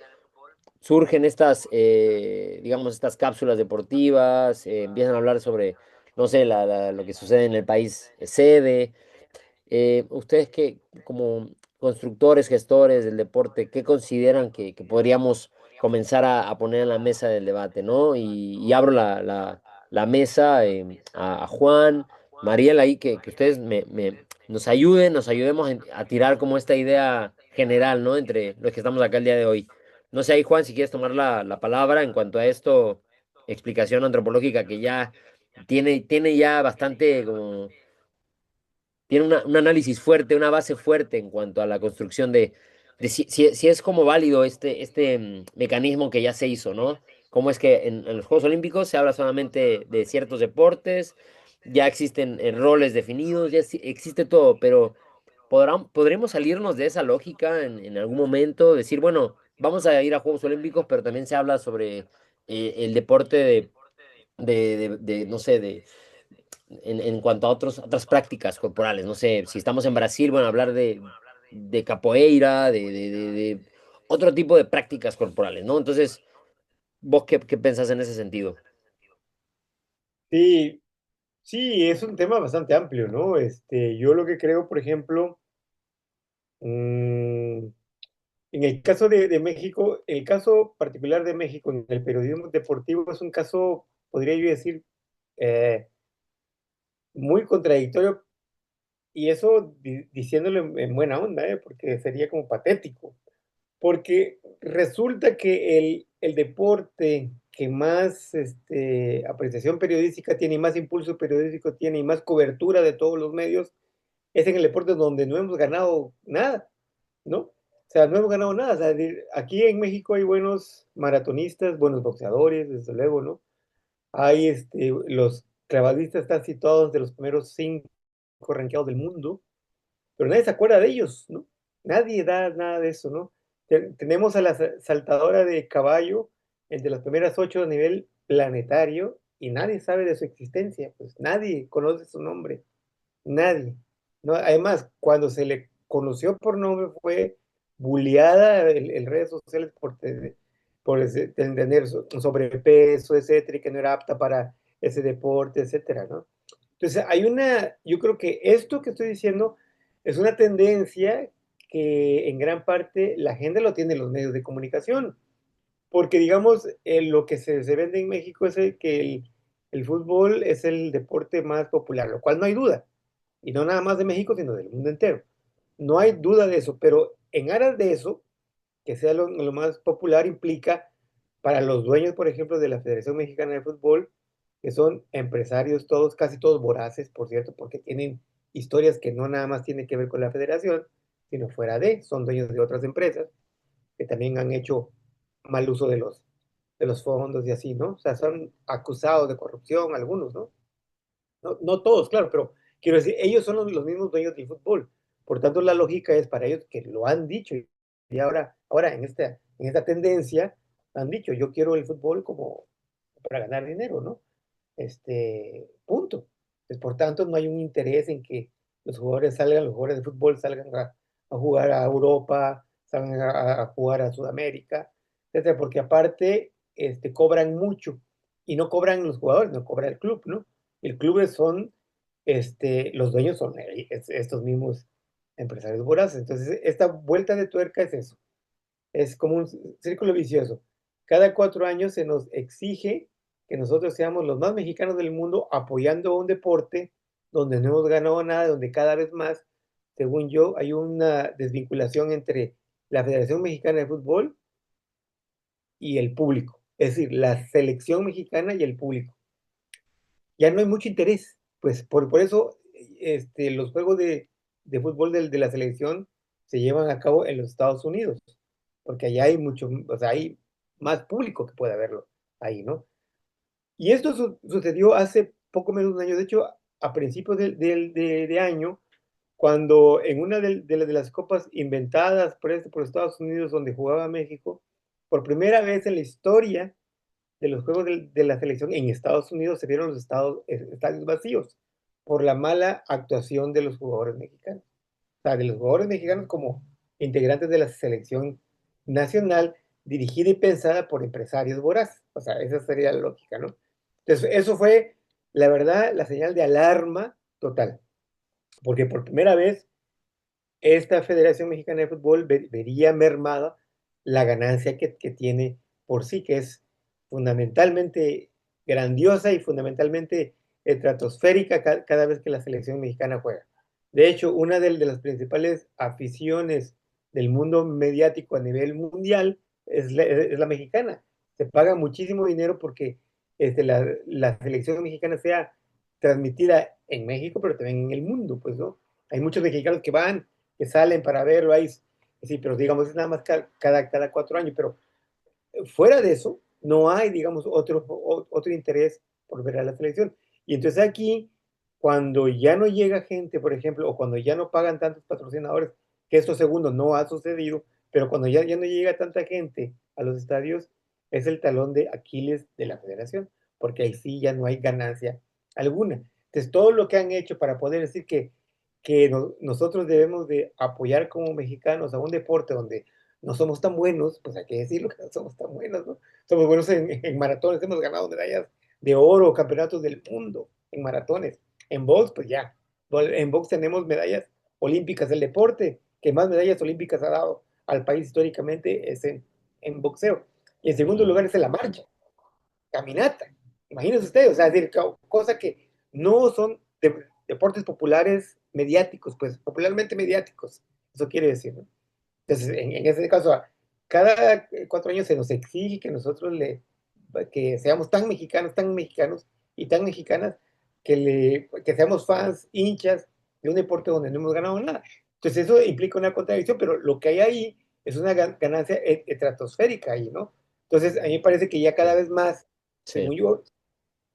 surgen estas, digamos, estas cápsulas deportivas, empiezan a hablar sobre, no sé, lo que sucede en el país sede. Ustedes como constructores, gestores del deporte, ¿qué consideran que podríamos comenzar a poner en la mesa del debate, ¿no? Y abro la mesa a Juan, Mariel, ahí que ustedes nos ayuden, nos ayudemos a tirar como esta idea general, ¿no? Entre los que estamos acá el día de hoy. No sé ahí, Juan, si quieres tomar la palabra en cuanto a esto, explicación antropológica que ya tiene ya bastante como tiene un análisis fuerte, una base fuerte en cuanto a la construcción de si es como válido este mecanismo que ya se hizo, ¿no? Cómo es que en los Juegos Olímpicos se habla solamente de ciertos deportes, ya existen roles definidos, ya existe todo, pero ¿Podremos salirnos de esa lógica en algún momento? Decir, bueno, vamos a ir a Juegos Olímpicos, pero también se habla sobre el deporte no sé, en cuanto a otras prácticas corporales. No sé, si estamos en Brasil, bueno, hablar de capoeira, de otro tipo de prácticas corporales, ¿no? Entonces, ¿vos qué pensás en ese sentido? Sí, sí, es un tema bastante amplio, ¿no? Yo lo que creo, por ejemplo, mm, en el caso de México, el caso particular de México en el periodismo deportivo es un caso, podría yo decir, eh, muy contradictorio, y eso diciéndolo en buena onda, porque sería como patético, porque resulta que el deporte que más apreciación periodística tiene y más impulso periodístico tiene y más cobertura de todos los medios es en el deporte donde no hemos ganado nada, ¿no? O sea, no hemos ganado nada. O sea, aquí en México hay buenos maratonistas, buenos boxeadores, desde luego, ¿no? Hay los clavadistas están situados entre los primeros 5 ranqueados del mundo, pero nadie se acuerda de ellos, ¿no? Nadie da nada de eso, ¿no? Tenemos a la saltadora de caballo entre las primeras 8 a nivel planetario y nadie sabe de su existencia, pues nadie conoce su nombre, nadie. ¿No? Además, cuando se le conoció por nombre fue bulleada en redes sociales por tener sobrepeso, etcétera, y que no era apta para ese deporte, etcétera, ¿no? Entonces, yo creo que esto que estoy diciendo es una tendencia que en gran parte la gente lo tiene en los medios de comunicación, porque digamos, lo que se vende en México es que el fútbol es el deporte más popular, lo cual no hay duda, y no nada más de México, sino del mundo entero. No hay duda de eso, pero en aras de eso, que sea lo más popular, implica para los dueños, por ejemplo, de la Federación Mexicana de Fútbol, que son empresarios todos, casi todos voraces, por cierto, porque tienen historias que no nada más tienen que ver con la federación, sino fuera son dueños de otras empresas que también han hecho mal uso de los fondos y así, ¿no? O sea, son acusados de corrupción algunos, ¿no? No, no todos, claro, pero quiero decir, ellos son los mismos dueños del fútbol. Por tanto, la lógica es para ellos que lo han dicho y ahora en esta tendencia han dicho, yo quiero el fútbol como para ganar dinero, ¿no? Punto. Pues, por tanto, no hay un interés en que los jugadores de fútbol salgan a jugar a Europa, salgan a jugar a Sudamérica, etcétera, porque aparte cobran mucho y no cobran los jugadores, no cobra el club, ¿no? El club los dueños son estos mismos empresarios voraces. Entonces, esta vuelta de tuerca es eso, es como un círculo vicioso. Cada 4 años se nos exige que nosotros seamos los más mexicanos del mundo apoyando un deporte donde no hemos ganado nada, donde cada vez más, según yo, hay una desvinculación entre la Federación Mexicana de Fútbol y el público. Es decir, la selección mexicana y el público. Ya no hay mucho interés. Pues por eso los juegos de fútbol de la selección se llevan a cabo en los Estados Unidos, porque allá hay mucho, o sea, hay más público que puede verlo ahí, ¿no? Y esto sucedió hace poco menos de un año, de hecho, a principios de año, cuando en una de las copas inventadas por Estados Unidos, donde jugaba México, por primera vez en la historia de los juegos de la selección en Estados Unidos se vieron los estadios vacíos por la mala actuación de los jugadores mexicanos. O sea, de los jugadores mexicanos como integrantes de la selección nacional dirigida y pensada por empresarios voraces. O sea, esa sería la lógica, ¿no? Entonces, eso fue, la verdad, la señal de alarma total, porque por primera vez esta Federación Mexicana de Fútbol vería mermada la ganancia que tiene por sí, que es fundamentalmente grandiosa y fundamentalmente estratosférica cada vez que la selección mexicana juega. De hecho, una de las principales aficiones del mundo mediático a nivel mundial es la mexicana. Se paga muchísimo dinero porque la selección mexicana sea transmitida en México, pero también en el mundo, pues, ¿no? Hay muchos mexicanos que salen para verlo ahí, sí, pero digamos, es nada más cada 4 años, pero fuera de eso, no hay, digamos, otro interés por ver a la selección. Y entonces aquí cuando ya no llega gente, por ejemplo, o cuando ya no pagan tantos patrocinadores, que esto segundo no ha sucedido, pero cuando ya no llega tanta gente a los estadios, es el talón de Aquiles de la federación, porque ahí sí ya no hay ganancia alguna. Entonces, todo lo que han hecho para poder decir que nosotros debemos de apoyar como mexicanos a un deporte donde no somos tan buenos, pues hay que decirlo que no somos tan buenos, ¿no? Somos buenos en maratones, hemos ganado medallas de oro, campeonatos del mundo en maratones. En box, pues ya. En box tenemos medallas olímpicas. El deporte que más medallas olímpicas ha dado al país históricamente es en boxeo. Y en segundo lugar es en la marcha, caminata. Imagínense ustedes, o sea, es decir, cosa que no son deportes populares mediáticos, pues popularmente mediáticos. Eso quiere decir, ¿no? Entonces, en ese caso, cada 4 años se nos exige que nosotros que seamos tan mexicanos y tan mexicanas que seamos fans, hinchas de un deporte donde no hemos ganado nada. Entonces, eso implica una contradicción, pero lo que hay ahí es una ganancia estratosférica ahí, ¿no? Entonces, a mí me parece que ya cada vez más, Sí. según yo,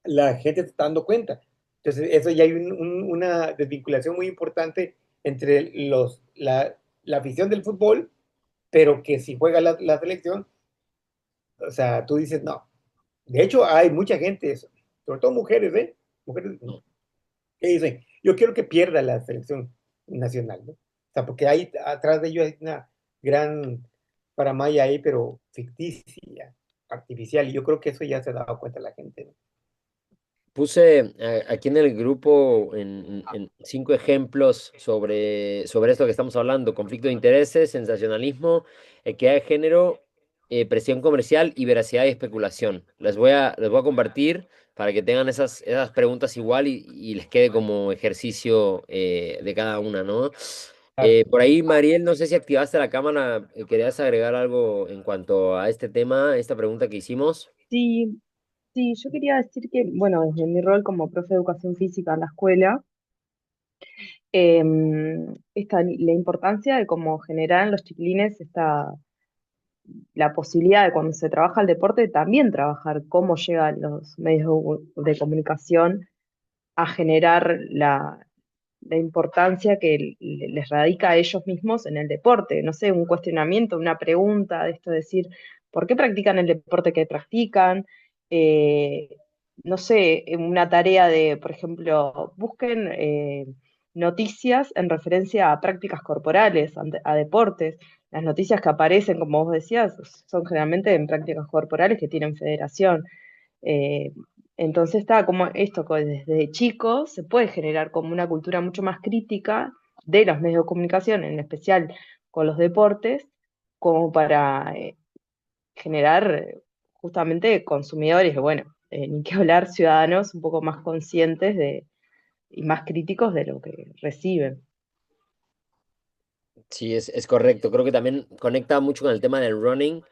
la gente se está dando cuenta. Entonces, eso ya hay una desvinculación muy importante entre la afición del fútbol, pero que si juega la selección, o sea, tú dices, no. De hecho, hay mucha gente, sobre todo mujeres, ¿eh? Mujeres que dicen, yo quiero que pierda la selección nacional, ¿no? O sea, porque ahí atrás de ellos hay una gran paramaya ahí, pero ficticia, artificial, y yo creo que eso ya se ha dado cuenta la gente, ¿no? Puse aquí en el grupo en 5 ejemplos sobre esto que estamos hablando: conflicto de intereses, sensacionalismo, equidad de género, presión comercial y veracidad y especulación. Les voy a compartir para que tengan esas preguntas igual y les quede como ejercicio de cada una, ¿no? Por ahí, Mariel, no sé si activaste la cámara, ¿querías agregar algo en cuanto a este tema, esta pregunta que hicimos? Sí, sí, yo quería decir que, bueno, desde mi rol como profe de educación física en la escuela, la importancia de cómo generar en los chiquilines la posibilidad de cuando se trabaja el deporte, también trabajar cómo llegan los medios de comunicación a generar la importancia que les radica a ellos mismos en el deporte. No sé, un cuestionamiento, una pregunta de esto, decir, ¿por qué practican el deporte que practican? Eh, no sé, una tarea de, por ejemplo, busquen noticias en referencia a prácticas corporales, a deportes. Las noticias que aparecen, como vos decías, son generalmente en prácticas corporales que tienen federación. Eh, entonces está como esto, que desde chicos se puede generar como una cultura mucho más crítica de los medios de comunicación, en especial con los deportes, como para generar justamente consumidores, bueno, ni que hablar, ciudadanos un poco más conscientes y más críticos de lo que reciben. Sí, es correcto. Creo que también conecta mucho con el tema del running,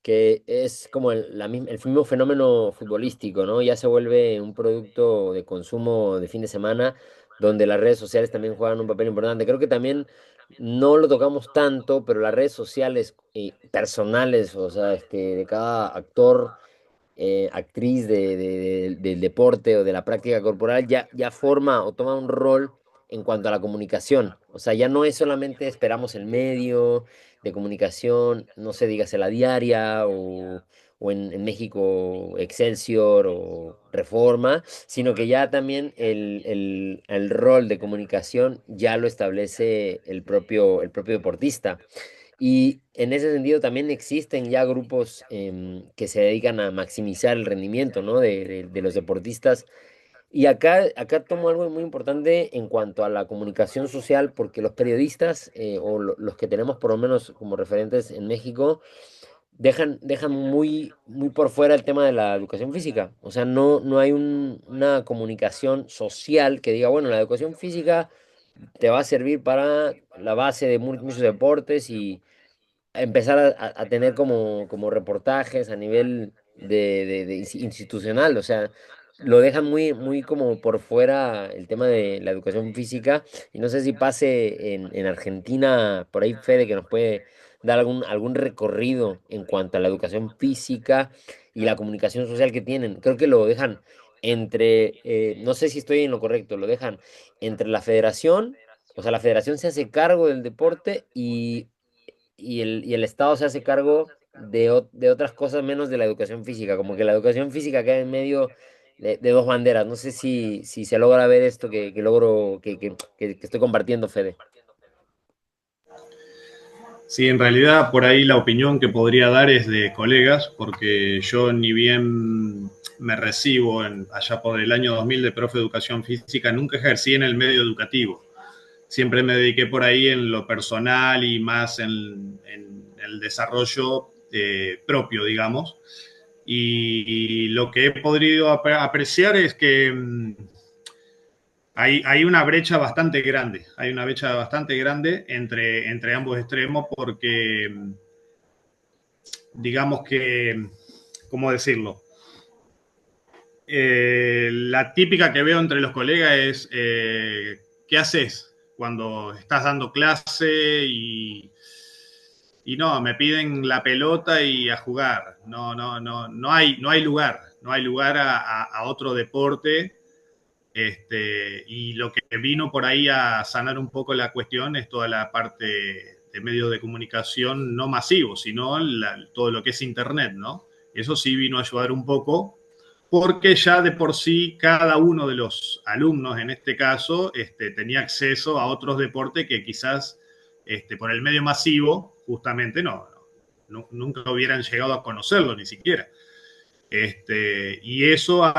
que es como el mismo fenómeno futbolístico, ¿no? Ya se vuelve un producto de consumo de fin de semana, donde las redes sociales también juegan un papel importante. Creo que también no lo tocamos tanto, pero las redes sociales personales, o sea, de cada actor, actriz del deporte o de la práctica corporal, ya forma o toma un rol en cuanto a la comunicación. O sea, ya no es solamente esperamos el medio de comunicación, no sé, dígase La Diaria o en México Excelsior o Reforma, sino que ya también el rol de comunicación ya lo establece el propio deportista. Y en ese sentido también existen ya grupos que se dedican a maximizar el rendimiento, ¿no? de los deportistas. Y acá tomo algo muy importante en cuanto a la comunicación social, porque los periodistas, o los que tenemos por lo menos como referentes en México, dejan muy por fuera el tema de la educación física. O sea, no hay una comunicación social que diga, bueno, la educación física te va a servir para la base de muchos deportes y empezar a tener como reportajes a nivel de institucional. O sea, lo dejan muy como por fuera el tema de la educación física. Y no sé si pase en Argentina, por ahí Fede, que nos puede dar algún recorrido en cuanto a la educación física y la comunicación social que tienen. Creo que lo dejan entre, no sé si estoy en lo correcto, lo dejan entre la federación, o sea, la federación se hace cargo del deporte y el Estado se hace cargo de otras cosas menos de la educación física, como que la educación física queda en medio de dos banderas. No sé si se logra ver esto que logro, que estoy compartiendo, Fede. Sí, en realidad por ahí la opinión que podría dar es de colegas, porque yo ni bien me recibo allá por el año 2000 de profe de educación física, nunca ejercí en el medio educativo. Siempre me dediqué por ahí en lo personal y más en el desarrollo propio, digamos. Y lo que he podido apreciar es que hay una brecha bastante grande, hay una brecha bastante grande entre ambos extremos porque digamos que, ¿cómo decirlo? La típica que veo entre los colegas es, ¿qué haces cuando estás dando clase y no, me piden la pelota y a jugar? No hay lugar, no hay lugar a otro deporte. Y lo que vino por ahí a sanar un poco la cuestión es toda la parte de medios de comunicación no masivos, sino todo lo que es Internet, ¿no? Eso sí vino a ayudar un poco, porque ya de por sí cada uno de los alumnos, en este caso, tenía acceso a otros deportes que quizás por el medio masivo, justamente nunca hubieran llegado a conocerlo ni siquiera. Y eso,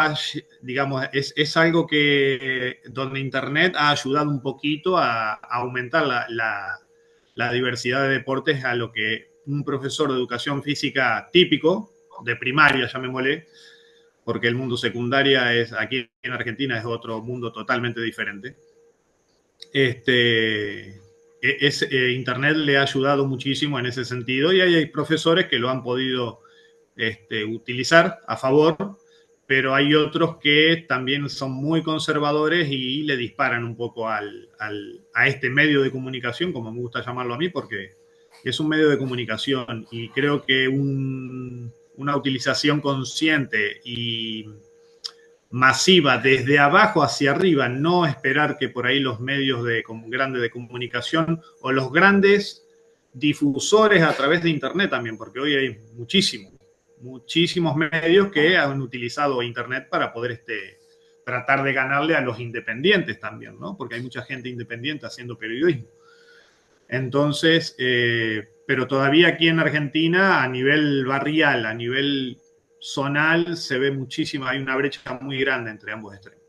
digamos, es algo que donde Internet ha ayudado un poquito a aumentar la diversidad de deportes a lo que un profesor de educación física típico, de primaria, llamémosle, porque el mundo secundaria aquí en Argentina es otro mundo totalmente diferente. Internet le ha ayudado muchísimo en ese sentido y hay profesores que lo han podido utilizar a favor, pero hay otros que también son muy conservadores y le disparan un poco a este medio de comunicación, como me gusta llamarlo a mí, porque es un medio de comunicación y creo que una utilización consciente y masiva desde abajo hacia arriba, no esperar que por ahí los medios grandes de comunicación o los grandes difusores a través de Internet también, porque hoy hay muchísimos medios que han utilizado Internet para poder tratar de ganarle a los independientes también, ¿no? Porque hay mucha gente independiente haciendo periodismo. Entonces, pero todavía aquí en Argentina, a nivel barrial, a nivel zonal, se ve muchísimo, hay una brecha muy grande entre ambos extremos.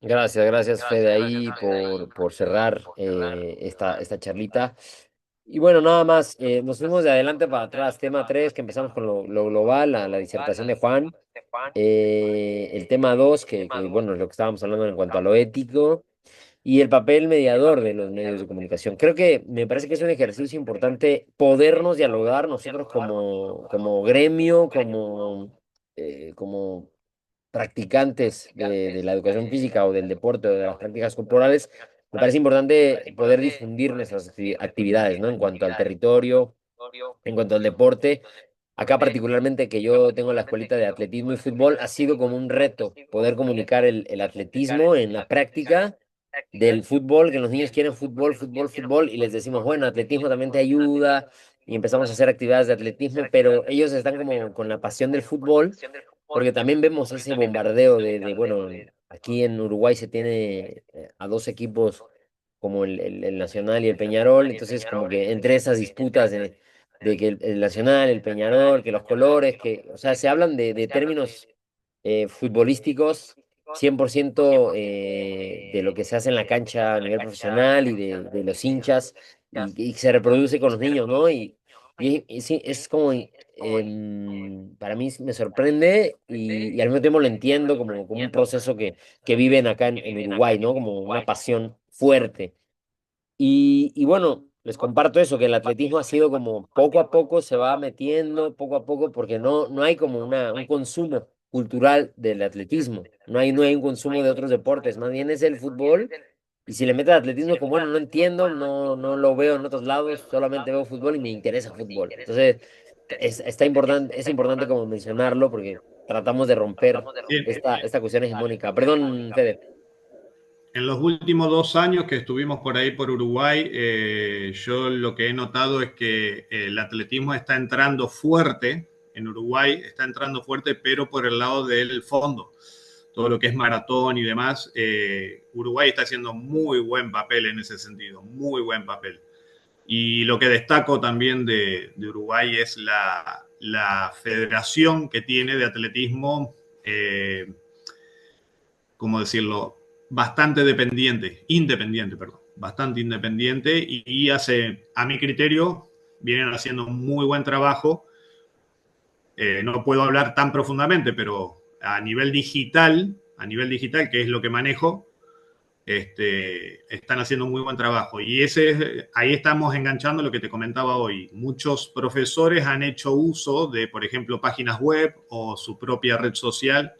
Gracias, Fede, ahí por cerrar esta charlita. Y bueno, nada más, nos fuimos de adelante para atrás. Tema 3 que empezamos con lo global, la disertación de Juan. El tema 2 bueno, es lo que estábamos hablando en cuanto a lo ético. Y el papel mediador de los medios de comunicación. Creo que me parece que es un ejercicio importante podernos dialogar nosotros como gremio, como practicantes de la educación física o del deporte o de las prácticas corporales. Me parece importante poder difundir nuestras actividades, ¿no? En cuanto al territorio, en cuanto al deporte. Acá particularmente que yo tengo la escuelita de atletismo y fútbol, ha sido como un reto poder comunicar el atletismo en la práctica del fútbol, que los niños quieren fútbol, y les decimos, bueno, atletismo también te ayuda, y empezamos a hacer actividades de atletismo, pero ellos están como con la pasión del fútbol, porque también vemos ese bombardeo bueno, aquí en Uruguay se tiene a dos equipos como el Nacional y el Peñarol, entonces como que entre esas disputas de que el Nacional, el Peñarol, que los colores, o sea, se hablan de términos futbolísticos 100% de lo que se hace en la cancha a nivel profesional y de los hinchas y se reproduce con los niños, ¿no? Y sí, es como, para mí me sorprende y al mismo tiempo lo entiendo como un proceso que viven acá en Uruguay, ¿no? Como una pasión fuerte. Y bueno, les comparto eso, que el atletismo ha sido como poco a poco se va metiendo, poco a poco, porque no hay como un consumo cultural del atletismo, no hay un consumo de otros deportes, más bien es el fútbol, y si le metes atletismo es como, bueno, no entiendo, no lo veo en otros lados, solamente veo fútbol y me interesa fútbol. Entonces, es importante como mencionarlo, porque tratamos de romper Bien. esta cuestión hegemónica. Perdón, Fede. En los últimos 2 años que estuvimos por ahí por Uruguay, yo lo que he notado es que el atletismo está entrando fuerte en Uruguay, está entrando fuerte, pero por el lado del fondo. Todo lo que es maratón y demás, Uruguay está haciendo muy buen papel en ese sentido, muy buen papel. Y lo que destaco también de Uruguay es la federación que tiene de atletismo, ¿cómo decirlo? Bastante independiente, perdón, bastante independiente y hace, a mi criterio, vienen haciendo un muy buen trabajo. No puedo hablar tan profundamente, pero a nivel digital, que es lo que manejo, están haciendo un muy buen trabajo. Y ahí estamos enganchando lo que te comentaba hoy. Muchos profesores han hecho uso de, por ejemplo, páginas web o su propia red social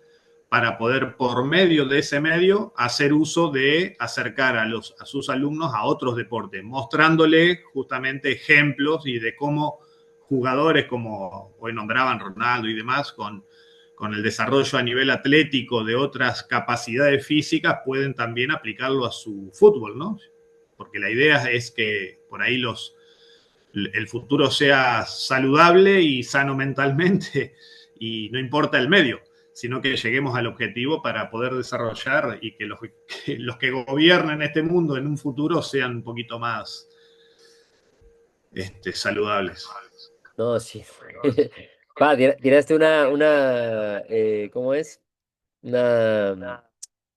para poder, por medio de ese medio, hacer uso de acercar a sus alumnos a otros deportes, mostrándole justamente ejemplos y de cómo jugadores, como hoy nombraban Ronaldo y demás, con el desarrollo a nivel atlético de otras capacidades físicas, pueden también aplicarlo a su fútbol, ¿no? Porque la idea es que por ahí el futuro sea saludable y sano mentalmente y no importa el medio, sino que lleguemos al objetivo para poder desarrollar y que los que gobiernen este mundo en un futuro sean un poquito más saludables. No, sí. Pa, tiraste ¿cómo es? Una,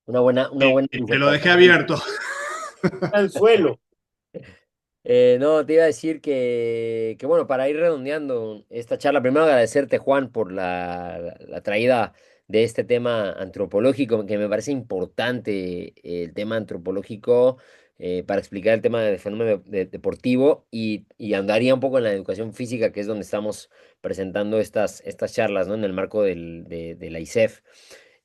una buena Te lo dejé disertación. abierto. Al suelo. No, te iba a decir que, bueno, para ir redondeando esta charla, primero agradecerte, Juan, por la traída de este tema antropológico, que me parece importante el tema antropológico para explicar el tema del fenómeno deportivo y andaría un poco en la educación física, que es donde estamos presentando estas charlas, ¿no? En el marco de la ISEF.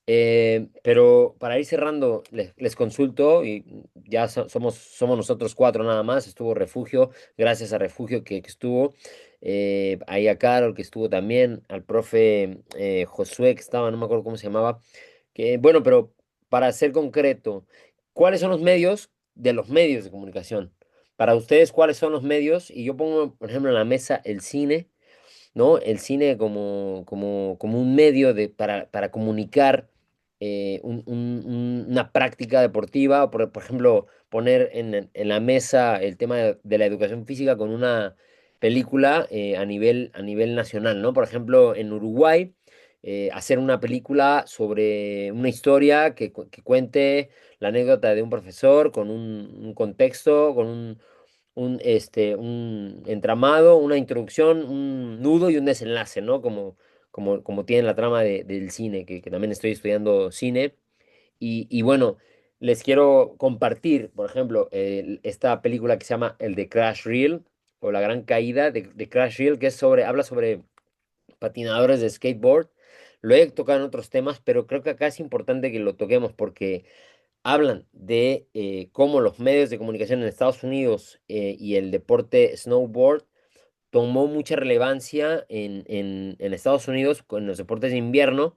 Pero para ir cerrando, les consulto y ya somos nosotros cuatro nada más. Estuvo Refugio, gracias a Refugio que estuvo. Ahí a Carol que estuvo también, al profe Josué que estaba, no me acuerdo cómo se llamaba. Bueno, pero para ser concreto, ¿cuáles son los medios de los medios de comunicación? Para ustedes, ¿cuáles son los medios? Y yo pongo, por ejemplo, en la mesa el cine, ¿no? El cine como un medio para comunicar una práctica deportiva, por ejemplo, poner en la mesa el tema de la educación física con una película a nivel nacional, ¿no? Por ejemplo, en Uruguay, hacer una película sobre una historia que cuente la anécdota de un profesor con un contexto, con un entramado, una introducción, un nudo y un desenlace, ¿no? Como tiene la trama del cine, que también estoy estudiando cine. Y bueno, les quiero compartir, por ejemplo, esta película que se llama El de Crash Reel o La Gran Caída de Crash Reel, que habla sobre patinadores de skateboard. Lo he tocado en otros temas, pero creo que acá es importante que lo toquemos porque hablan de cómo los medios de comunicación en Estados Unidos y el deporte snowboard tomó mucha relevancia en Estados Unidos con los deportes de invierno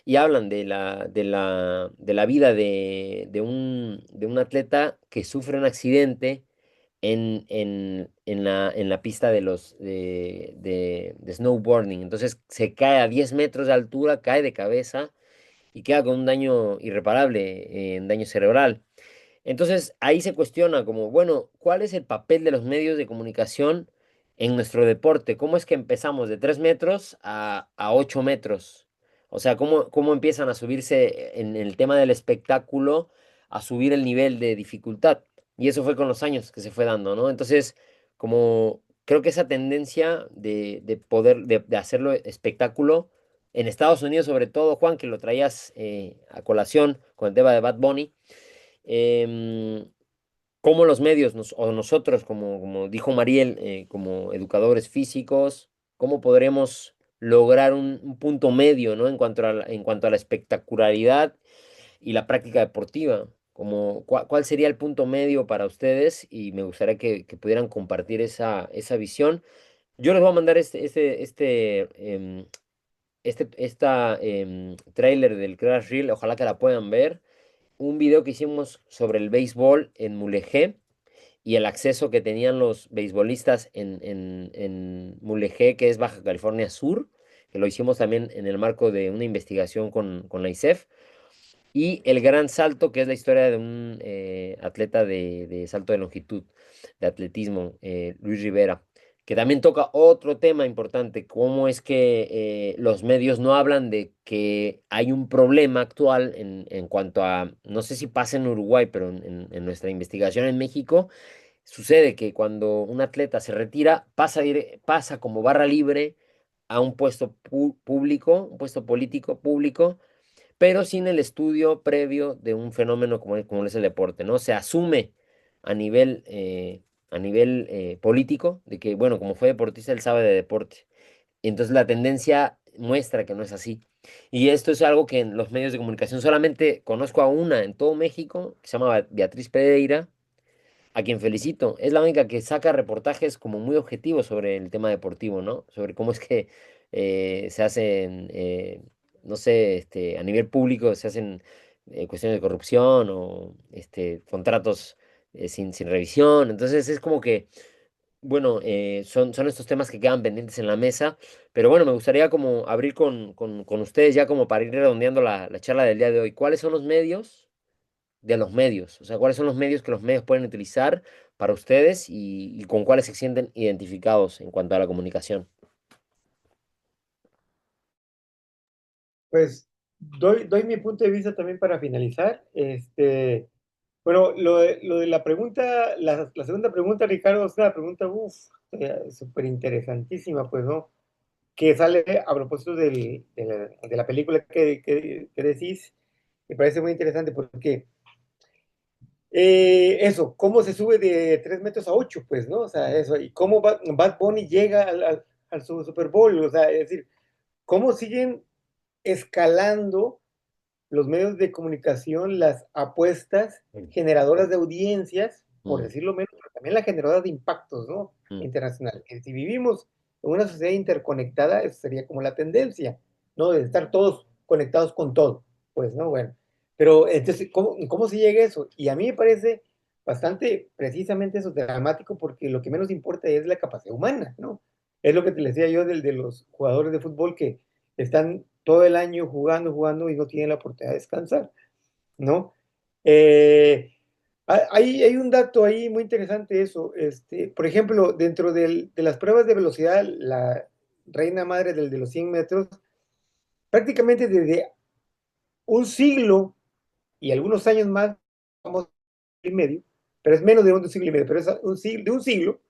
y hablan de la vida de un atleta que sufre un accidente en la pista de snowboarding. Entonces se cae a 10 metros de altura, cae de cabeza y queda con un daño irreparable, un daño cerebral. Entonces ahí se cuestiona como, bueno, ¿cuál es el papel de los medios de comunicación en nuestro deporte? ¿Cómo es que empezamos de 3 metros a 8 metros? O sea, ¿cómo empiezan a subirse en el tema del espectáculo, a subir el nivel de dificultad? Y eso fue con los años que se fue dando, ¿no? Entonces, como creo que esa tendencia de poder, de hacerlo espectáculo, en Estados Unidos sobre todo, Juan, que lo traías a colación con el tema de Bad Bunny, em, cómo los medios o nosotros, como dijo Mariel, como educadores físicos, cómo podremos lograr un punto medio, ¿no? En cuanto a la espectacularidad y la práctica deportiva. ¿Cuál sería el punto medio para ustedes? Y me gustaría que pudieran compartir esa visión. Yo les voy a mandar esta tráiler del Crash Reel, ojalá que la puedan ver. Un video que hicimos sobre el béisbol en Mulegé y el acceso que tenían los beisbolistas en Mulegé, que es Baja California Sur, que lo hicimos también en el marco de una investigación con la ISEF. Y el gran salto, que es la historia de un atleta de salto de longitud, de atletismo, Luis Rivera, que también toca otro tema importante, cómo es que los medios no hablan de que hay un problema actual en cuanto a, no sé si pasa en Uruguay, pero en nuestra investigación en México, sucede que cuando un atleta se retira, pasa como barra libre a un puesto público, un puesto político público, pero sin el estudio previo de un fenómeno como es el deporte, ¿no? Se asume a nivel político de que, bueno, como fue deportista, él sabe de deporte. Entonces la tendencia muestra que no es así. Y esto es algo que en los medios de comunicación solamente conozco a una en todo México, que se llama Beatriz Pereira, a quien felicito. Es la única que saca reportajes como muy objetivos sobre el tema deportivo, ¿no? Sobre cómo es que se hacen, no sé, a nivel público se hacen cuestiones de corrupción o contratos sin revisión. Entonces es como que, bueno, son estos temas que quedan pendientes en la mesa. Pero bueno, me gustaría como abrir con ustedes ya como para ir redondeando la charla del día de hoy. ¿Cuáles son los medios de los medios? O sea, ¿cuáles son los medios que los medios pueden utilizar para ustedes y con cuáles se sienten identificados en cuanto a la comunicación? Pues doy mi punto de vista también para finalizar. Bueno, lo de la pregunta, la segunda pregunta, Ricardo, es una pregunta, súper interesantísima, pues, ¿no? Que sale a propósito de la película que decís, me parece muy interesante porque eso, cómo se sube de 3 metros a 8, pues, ¿no? O sea, eso, y cómo Bad Bunny llega al Super Bowl, o sea, es decir, cómo siguen escalando los medios de comunicación, las apuestas Mm, generadoras de audiencias, por mm, decirlo menos, pero también la generadora de impactos, ¿no? mm, Internacional. Que si vivimos en una sociedad interconectada, eso sería como la tendencia, ¿no? De estar todos conectados con todo, pues, ¿no? Bueno, pero entonces, ¿cómo se llega a eso? Y a mí me parece bastante precisamente eso dramático porque lo que menos importa es la capacidad humana, ¿no? Es lo que te decía yo de los jugadores de fútbol que están todo el año jugando y no tienen la oportunidad de descansar, ¿no? Eh, hay un dato ahí muy interesante eso. Por ejemplo, dentro de las pruebas de velocidad, la reina madre de los 100 metros, prácticamente desde un siglo y algunos años más, vamos y medio, pero es menos de un siglo y medio, pero es de un siglo,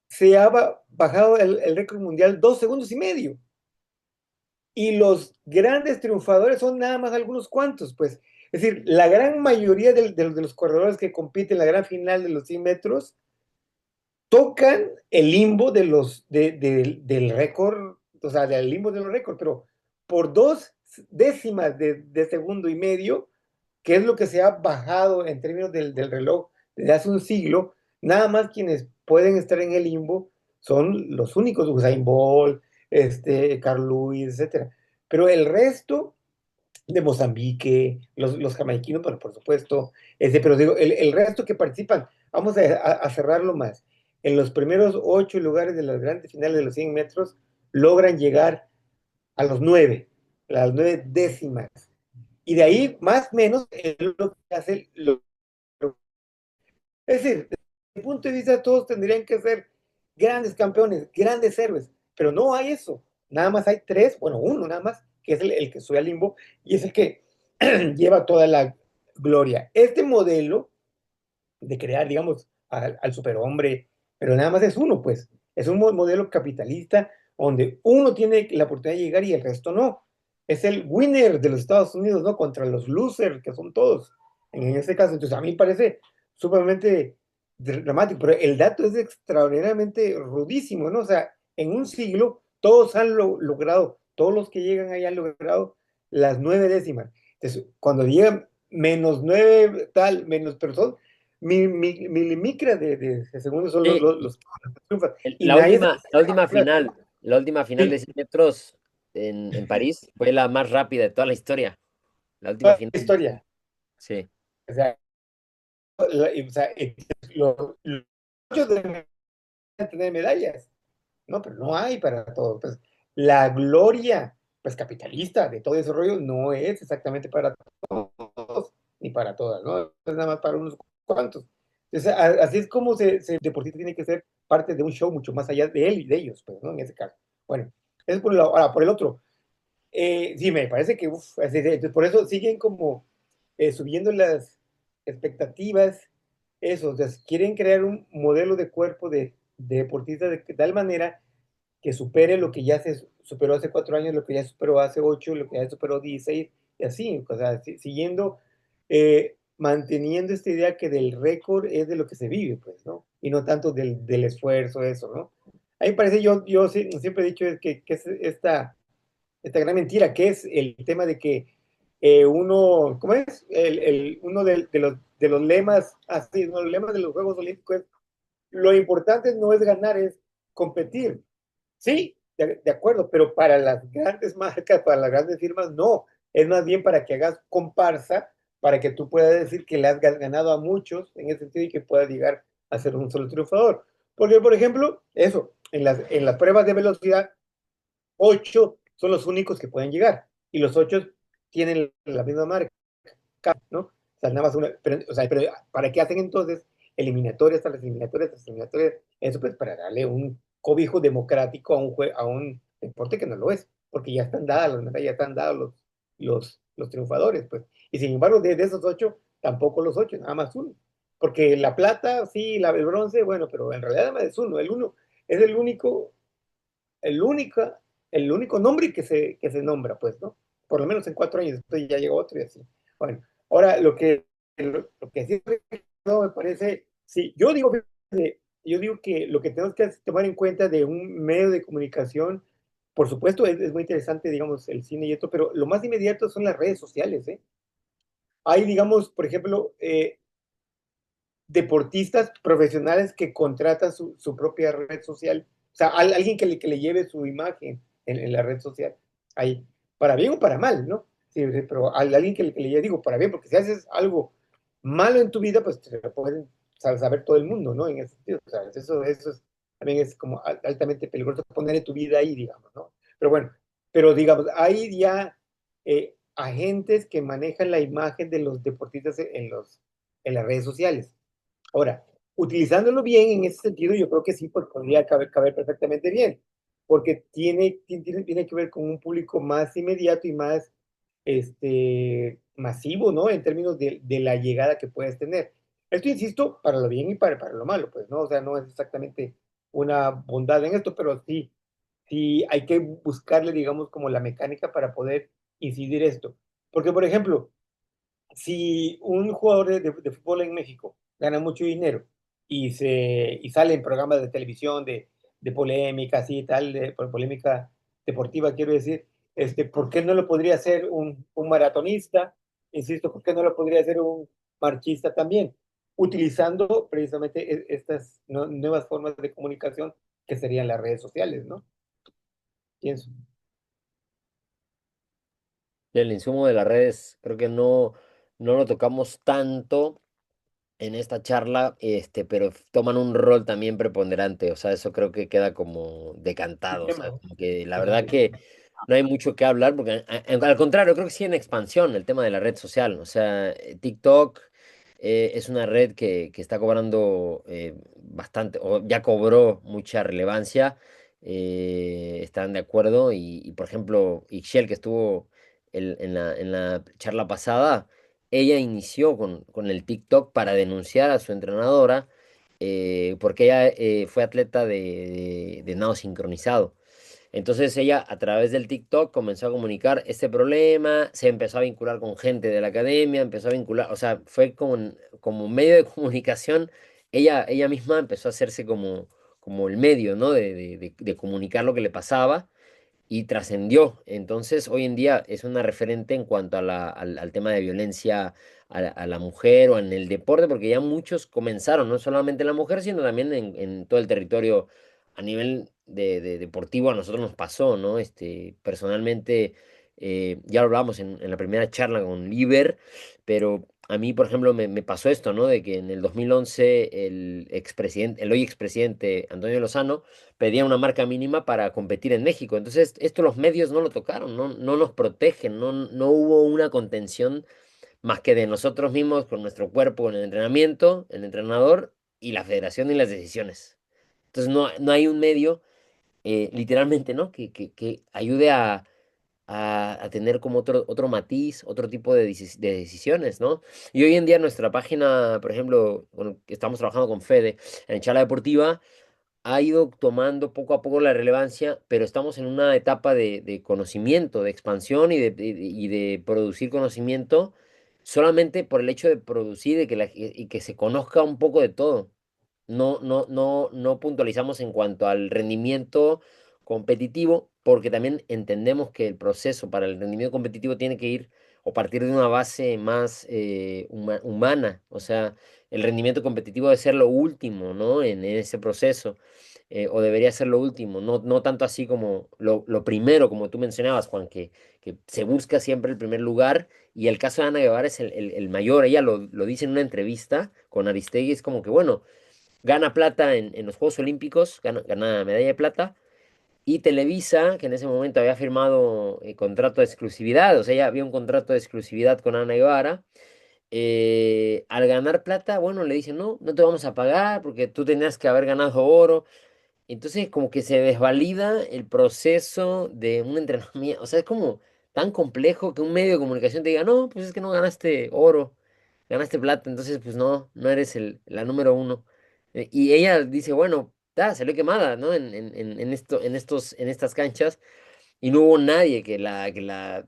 se ha bajado el récord mundial 2 segundos y medio. Y los grandes triunfadores son nada más algunos cuantos, pues. Es decir, la gran mayoría de los corredores que compiten en la gran final de los 100 metros tocan el limbo del récord, o sea, del limbo de los récords, pero por 2 décimas de segundo y medio, que es lo que se ha bajado en términos del reloj desde hace un siglo, nada más quienes pueden estar en el limbo son los únicos, Usain Bolt, Carl Lewis, etcétera. Pero el resto de Mozambique, los jamaiquinos, bueno, por supuesto, pero digo, el resto que participan, vamos a cerrarlo más. En los primeros 8 lugares de las grandes finales de los 100 metros, logran llegar a los 9, las 9 décimas. Y de ahí, más o menos, es lo que hace. Es decir, desde mi punto de vista, todos tendrían que ser grandes campeones, grandes héroes, pero no hay eso. Nada más hay tres, bueno, uno nada más, que es el que sube al limbo y es el que lleva toda la gloria. Este modelo de crear, digamos, al superhombre, pero nada más es uno, pues. Es un modelo capitalista donde uno tiene la oportunidad de llegar y el resto no. Es el winner de los Estados Unidos, ¿no? Contra los losers, que son todos. En este caso, entonces a mí me parece sumamente dramático, pero el dato es extraordinariamente rudísimo, ¿no? O sea, en un siglo todos han logrado, todos los que llegan ahí han logrado las 9 décimas. Entonces, cuando llegan -9, tal, menos, pero son milimicras de segundos son Sí, los que triunfan. Y la nadie se última, la última final, la última final de sí, 100 metros, en París fue la más rápida de toda la historia, la última Toda final. la historia. Sí. O sea, o sea, los ocho deben tener medallas, ¿no? Pero no hay para todos. Pues, la gloria, pues, capitalista de todo ese rollo no es exactamente para todos ni para todas, ¿no? Es nada más para unos cuantos. Entonces, así es como el deportista tiene que ser parte de un show mucho más allá de él y de ellos, pues, ¿no? En ese caso. Bueno, eso es por un lado. Ahora, por el otro, sí, me parece que, por eso siguen como subiendo las expectativas, eso, o sea, quieren crear un modelo de cuerpo de deportista de tal manera que supere lo que ya se superó hace 4 años, lo que ya superó hace 8, lo que ya superó 16, y así, o sea, siguiendo, manteniendo esta idea que del récord es de lo que se vive, pues, ¿no? Y no tanto del esfuerzo, eso, ¿no? A mí me parece, yo siempre he dicho que es esta gran mentira, que es el tema de que uno, ¿cómo es? Uno de los lemas, así, uno de los lemas de los Juegos Olímpicos es, lo importante no es ganar, es competir. Sí, de acuerdo, pero para las grandes marcas, para las grandes firmas, no. Es más bien para que hagas comparsa, para que tú puedas decir que le has ganado a muchos en ese sentido y que puedas llegar a ser un solo triunfador. Porque, por ejemplo, eso, en las pruebas de velocidad, 8 son los únicos que pueden llegar y los 8 tienen la misma marca, ¿no? O sea, nada más una, pero ¿para qué hacen entonces eliminatorias tras eliminatorias tras eliminatorias? Eso pues para darle un cobijo democrático a un deporte que no lo es, porque ya están dadas las medallas, ya están dados los triunfadores, pues. Y sin embargo, de esos 8, tampoco los 8, nada más uno. Porque la plata, sí, el bronce, bueno, pero en realidad nada más es uno. El uno es el único, el único nombre que se nombra, pues, ¿no? Por lo menos en 4 años, después ya llegó otro y así. Bueno, ahora lo que sí no me parece, sí, yo digo que lo que tenemos que tomar en cuenta de un medio de comunicación, por supuesto, es muy interesante, digamos, el cine y esto, pero lo más inmediato son las redes sociales, ¿eh? Hay, digamos, por ejemplo, deportistas profesionales que contratan su propia red social. O sea, alguien que le lleve su imagen en la red social. Ahí, para bien o para mal, ¿no? Sí, sí, pero alguien que le lleve, digo, para bien, porque si haces algo malo en tu vida, pues te lo pueden saber todo el mundo, ¿no? En ese sentido. O sea, también es como altamente peligroso poner en tu vida ahí, digamos, ¿no? Pero bueno, pero digamos, hay ya agentes que manejan la imagen de los deportistas en las redes sociales. Ahora, utilizándolo bien en ese sentido, yo creo que sí, pues podría caber perfectamente bien, porque tiene que ver con un público más inmediato y más masivo, ¿no? En términos de la llegada que puedes tener. Esto, insisto, para lo bien y para lo malo, pues, ¿no? O sea, no es exactamente una bondad en esto, pero sí hay que buscarle, digamos, como la mecánica para poder incidir esto. Porque, por ejemplo, si un jugador de fútbol en México gana mucho dinero y sale en programas de televisión de polémica, así y tal, por polémica deportiva, quiero decir, ¿por qué no lo podría hacer un maratonista? Insisto, ¿por qué no lo podría hacer un marchista también? Utilizando precisamente estas nuevas formas de comunicación que serían las redes sociales, ¿no? Pienso. El insumo de las redes, creo que no lo tocamos tanto en esta charla, pero toman un rol también preponderante, o sea, eso creo que queda como El decantado, o tema, sea, ¿no? como que la verdad Exacto. que no hay mucho que hablar, porque al contrario, creo que sí en expansión el tema de la red social, o sea, TikTok es una red que está cobrando bastante, o ya cobró mucha relevancia, están de acuerdo, y por ejemplo, Ixchel, que estuvo en la charla pasada, ella inició con el TikTok para denunciar a su entrenadora porque ella fue atleta de nado sincronizado. Entonces ella a través del TikTok comenzó a comunicar este problema, se empezó a vincular con gente de la academia, empezó a vincular, o sea, fue como medio de comunicación, ella misma empezó a hacerse como el medio, ¿no? De comunicar lo que le pasaba y trascendió. Entonces, hoy en día es una referente en cuanto al tema de violencia a la mujer o en el deporte, porque ya muchos comenzaron, no solamente la mujer, sino también en todo el territorio a nivel de deportivo a nosotros nos pasó, ¿no? Personalmente, ya lo hablamos en la primera charla con Liber, pero a mí, por ejemplo, me pasó esto, ¿no? De que en el 2011 el hoy expresidente Antonio Lozano pedía una marca mínima para competir en México. Entonces, esto los medios no lo tocaron, no nos protegen, no hubo una contención más que de nosotros mismos con nuestro cuerpo, con el entrenamiento, el entrenador y la federación y las decisiones. Entonces no hay un medio, literalmente, ¿no? Que ayude a tener como otro matiz, otro tipo de decisiones, ¿no? Y hoy en día nuestra página, por ejemplo, que estamos trabajando con Fede, en Charla Deportiva, ha ido tomando poco a poco la relevancia, pero estamos en una etapa de conocimiento, de expansión y de producir conocimiento solamente por el hecho de producir y que se conozca un poco de todo. No puntualizamos en cuanto al rendimiento competitivo, porque también entendemos que el proceso para el rendimiento competitivo tiene que ir o partir de una base más humana. O sea, el rendimiento competitivo debe ser lo último, ¿no? En ese proceso. O debería ser lo último, no tanto así como lo primero, como tú mencionabas, Juan, que se busca siempre el primer lugar. Y el caso de Ana Guevara es el mayor. Ella lo dice en una entrevista con Aristegui, es como que, bueno, gana plata en los Juegos Olímpicos, gana medalla de plata, y Televisa, que en ese momento había firmado contrato de exclusividad, o sea, ya había un contrato de exclusividad con Ana Guevara, al ganar plata, bueno, le dicen, no te vamos a pagar porque tú tenías que haber ganado oro. Entonces, como que se desvalida el proceso de un entrenamiento, o sea, es como tan complejo que un medio de comunicación te diga, no, pues es que no ganaste oro, ganaste plata, entonces pues no eres la número uno. Y ella dice, bueno, salió quemada, ¿no? En estas canchas, y no hubo nadie que la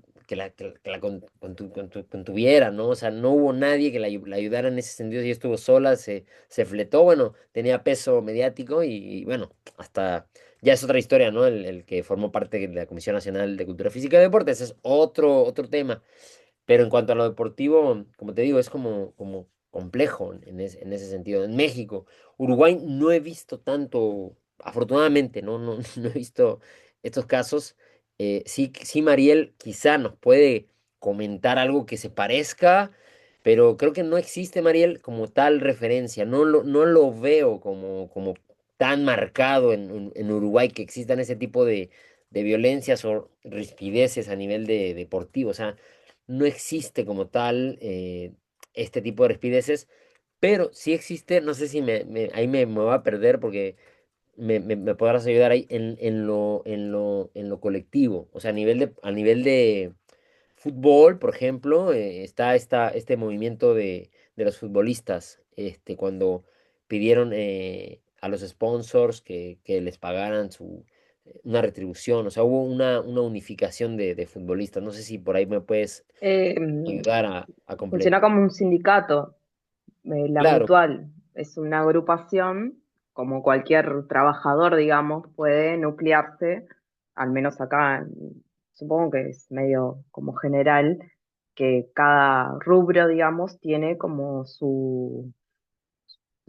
contuviera, ¿no? O sea, no hubo nadie que la ayudara en ese sentido. Ella estuvo sola, se fletó, bueno, tenía peso mediático y, bueno, hasta ya es otra historia, ¿no? El que formó parte de la Comisión Nacional de Cultura Física y Deportes es otro tema. Pero en cuanto a lo deportivo, como te digo, es como complejo en ese sentido. En México, Uruguay no he visto tanto, afortunadamente, no he visto estos casos. Sí, Mariel quizá nos puede comentar algo que se parezca, pero creo que no existe, Mariel, como tal referencia. No lo veo como tan marcado en Uruguay que existan ese tipo de violencias o rispideces a nivel de deportivo. O sea, no existe como tal este tipo de rispideces, pero sí existe, no sé si ahí me voy a perder porque me podrás ayudar ahí en lo colectivo, o sea, a nivel de fútbol, por ejemplo, está este movimiento de los futbolistas, cuando pidieron a los sponsors que les pagaran una retribución, o sea, hubo una unificación de futbolistas. No sé si por ahí me puedes Eh, ayudar a completar. Funciona como un sindicato. La Claro, Mutual es una agrupación, como cualquier trabajador, digamos, puede nuclearse, al menos acá, supongo que es medio como general, que cada rubro, digamos, tiene como su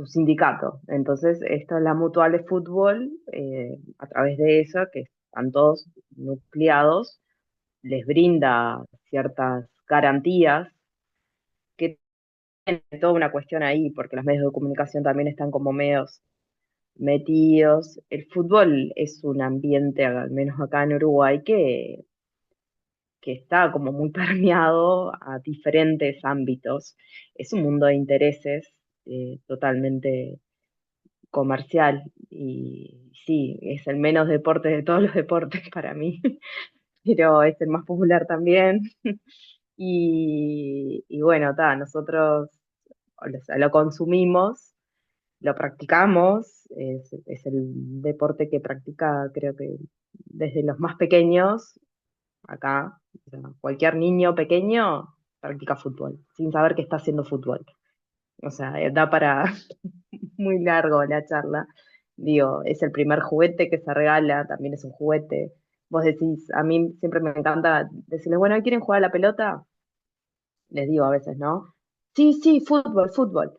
sindicato. Entonces, esta es la Mutual de Fútbol, a través de eso, que están todos nucleados, les brinda ciertas garantías que tiene toda una cuestión ahí, porque los medios de comunicación también están como medios metidos. El fútbol es un ambiente, al menos acá en Uruguay, que está como muy permeado a diferentes ámbitos. Es un mundo de intereses totalmente comercial y sí, es el menos deporte de todos los deportes para mí, pero es el más popular también. Y bueno, nosotros lo consumimos, lo practicamos, es el deporte que practica creo que desde los más pequeños acá, o sea, cualquier niño pequeño practica fútbol, sin saber que está haciendo fútbol. O sea, da para muy largo la charla. Digo, es el primer juguete que se regala, también es un juguete. Vos decís, a mí siempre me encanta decirles, bueno, ¿quieren jugar a la pelota? Les digo a veces, ¿no? Sí, sí, fútbol, fútbol.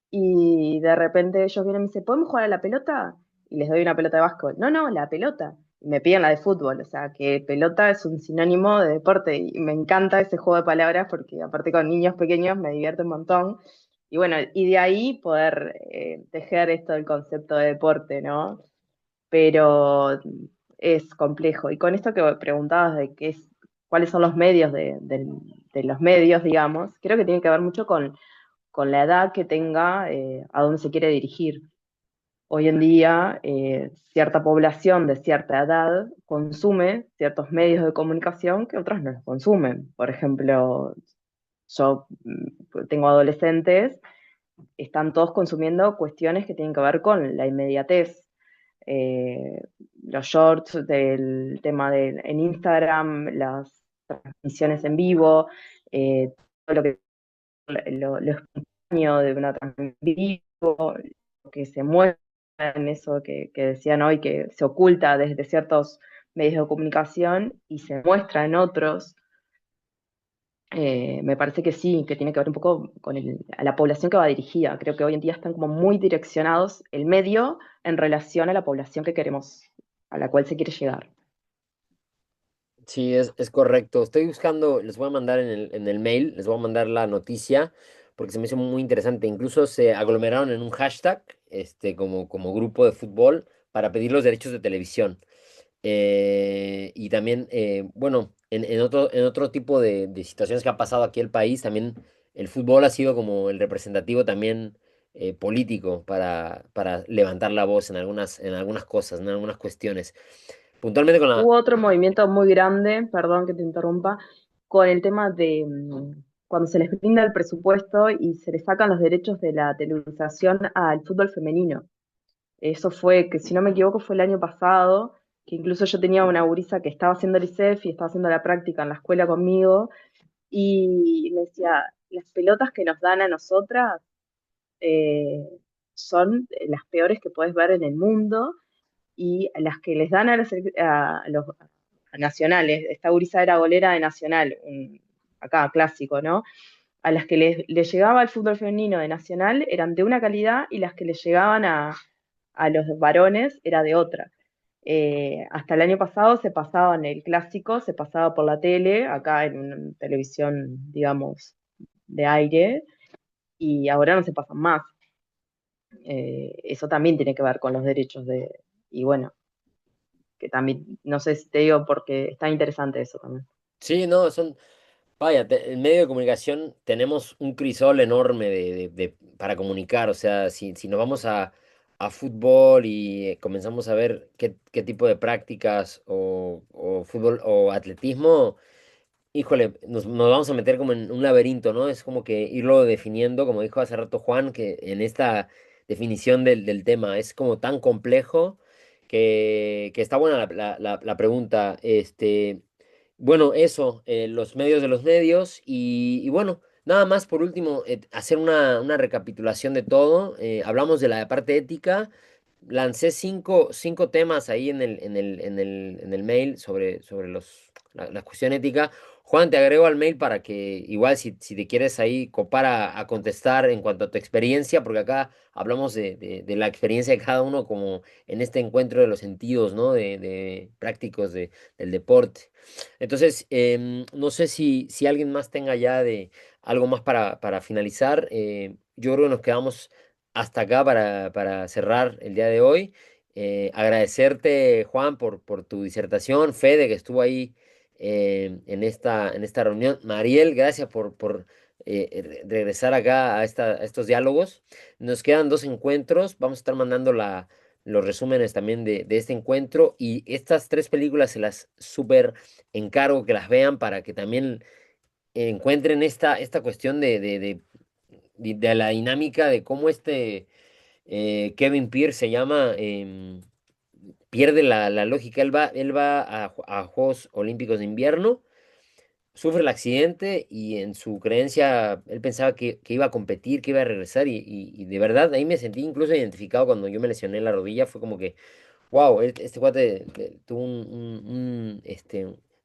Y de repente ellos vienen y me dicen, ¿podemos jugar a la pelota? y les doy una pelota de básquetbol. No, no, la pelota. Y me piden la de fútbol, o sea, que pelota es un sinónimo de deporte y me encanta ese juego de palabras porque aparte con niños pequeños me divierte un montón. Y bueno, y de ahí poder tejer esto del concepto de deporte, ¿no? Pero es complejo. Y con esto que preguntabas de qué es, cuáles son los medios de los medios, digamos, creo que tiene que ver mucho con la edad que tenga, a dónde se quiere dirigir. Hoy en día, cierta población de cierta edad consume ciertos medios de comunicación que otros no los consumen. Por ejemplo, yo tengo adolescentes, están todos consumiendo cuestiones que tienen que ver con la inmediatez. Eh, los shorts del tema en Instagram, las transmisiones en vivo, todo lo que lo espontáneo de una transmisión en vivo, lo que se muestra en eso que decían hoy, que se oculta desde ciertos medios de comunicación y se muestra en otros. Me parece que sí, que tiene que ver un poco con a la población que va dirigida. Creo que hoy en día están como muy direccionados el medio en relación a la población que queremos, a la cual se quiere llegar. Sí, es correcto. Estoy buscando, les voy a mandar en el mail, les voy a mandar la noticia, porque se me hizo muy interesante. Incluso se aglomeraron en un hashtag, como grupo de fútbol, para pedir los derechos de televisión. Y también, bueno, en otro tipo de situaciones que ha pasado aquí en el país, también el fútbol ha sido como el representativo también político para levantar la voz en algunas cosas, en algunas cuestiones. Puntualmente con la... Hubo otro movimiento muy grande, perdón que te interrumpa, con el tema de cuando se les brinda el presupuesto y se les sacan los derechos de la televisación al fútbol femenino. Eso fue, que si no me equivoco, fue el año pasado, que incluso yo tenía una gurisa que estaba haciendo el ISEF y estaba haciendo la práctica en la escuela conmigo, y me decía, las pelotas que nos dan a nosotras eh, son las peores que puedes ver en el mundo, y las que les dan a los a nacionales, esta gurisa era golera de Nacional, acá clásico, ¿no? A las que les llegaba el fútbol femenino de Nacional eran de una calidad y las que les llegaban a los varones era de otra. Hasta el año pasado se pasaba en el clásico, se pasaba por la tele, acá en una televisión, digamos, de aire, y ahora no se pasan más. Eso también tiene que ver con los derechos y bueno, que también, no sé si te digo porque está interesante eso también. Sí, no, vaya, en medio de comunicación tenemos un crisol enorme para comunicar, o sea, si nos vamos a fútbol y comenzamos a ver qué tipo de prácticas o fútbol o atletismo, híjole, nos vamos a meter como en un laberinto, ¿no? Es como que irlo definiendo, como dijo hace rato Juan, que en esta definición del tema es como tan complejo que está buena la pregunta. Bueno, eso, los medios de los medios y bueno, nada más por último, hacer una recapitulación de todo. Hablamos de la parte ética. Lancé cinco temas ahí en el mail sobre la cuestión ética. Juan, te agrego al mail para que igual si te quieres ahí copar a contestar en cuanto a tu experiencia, porque acá hablamos de la experiencia de cada uno como en este encuentro de los sentidos, ¿no? De prácticos del deporte. Entonces, no sé si alguien más tenga ya de algo más para finalizar. Yo creo que nos quedamos hasta acá para cerrar el día de hoy. Agradecerte, Juan, por tu disertación, Fede, que estuvo ahí en esta reunión. Mariel, gracias por regresar acá a estos diálogos. Nos quedan dos encuentros. Vamos a estar mandando los resúmenes también de este encuentro. Y estas tres películas se las súper encargo que las vean para que también encuentren esta cuestión de la dinámica de cómo Kevin Pierce se llama, pierde la lógica. Él va a Juegos Olímpicos de Invierno, sufre el accidente y en su creencia él pensaba que iba a competir, que iba a regresar y de verdad ahí me sentí incluso identificado cuando yo me lesioné la rodilla. Fue como que wow, este cuate tuvo un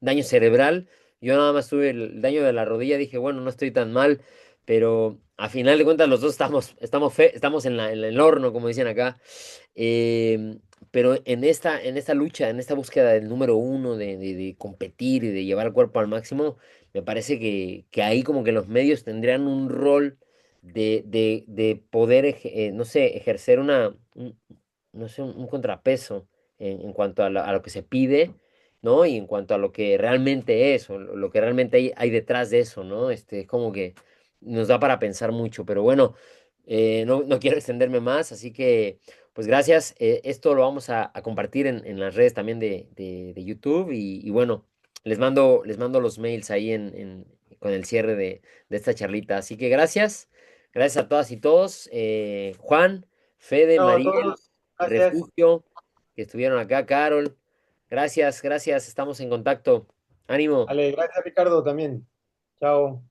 daño cerebral. Yo nada más tuve el daño de la rodilla. Dije, bueno, no estoy tan mal, pero a final de cuentas los dos estamos en el horno, como dicen acá. pero en esta lucha, en esta búsqueda del número uno, de competir y de llevar el cuerpo al máximo, me parece que ahí como que los medios tendrían un rol de poder, no sé, ejercer no sé, un contrapeso en cuanto a lo que se pide, ¿no? Y en cuanto a lo que realmente es, o lo que realmente hay detrás de eso, ¿no? Es como que nos da para pensar mucho, pero bueno, no quiero extenderme más, así que... Pues gracias. Esto lo vamos a compartir en las redes también de YouTube y bueno, les mando los mails ahí con el cierre de esta charlita. Así que gracias. Gracias a todas y todos. Juan, Fede, No, a Mariel, todos, gracias. Refugio, que estuvieron acá, Carol. Gracias, gracias. Estamos en contacto. Ánimo. Ale, gracias Ricardo también. Chao.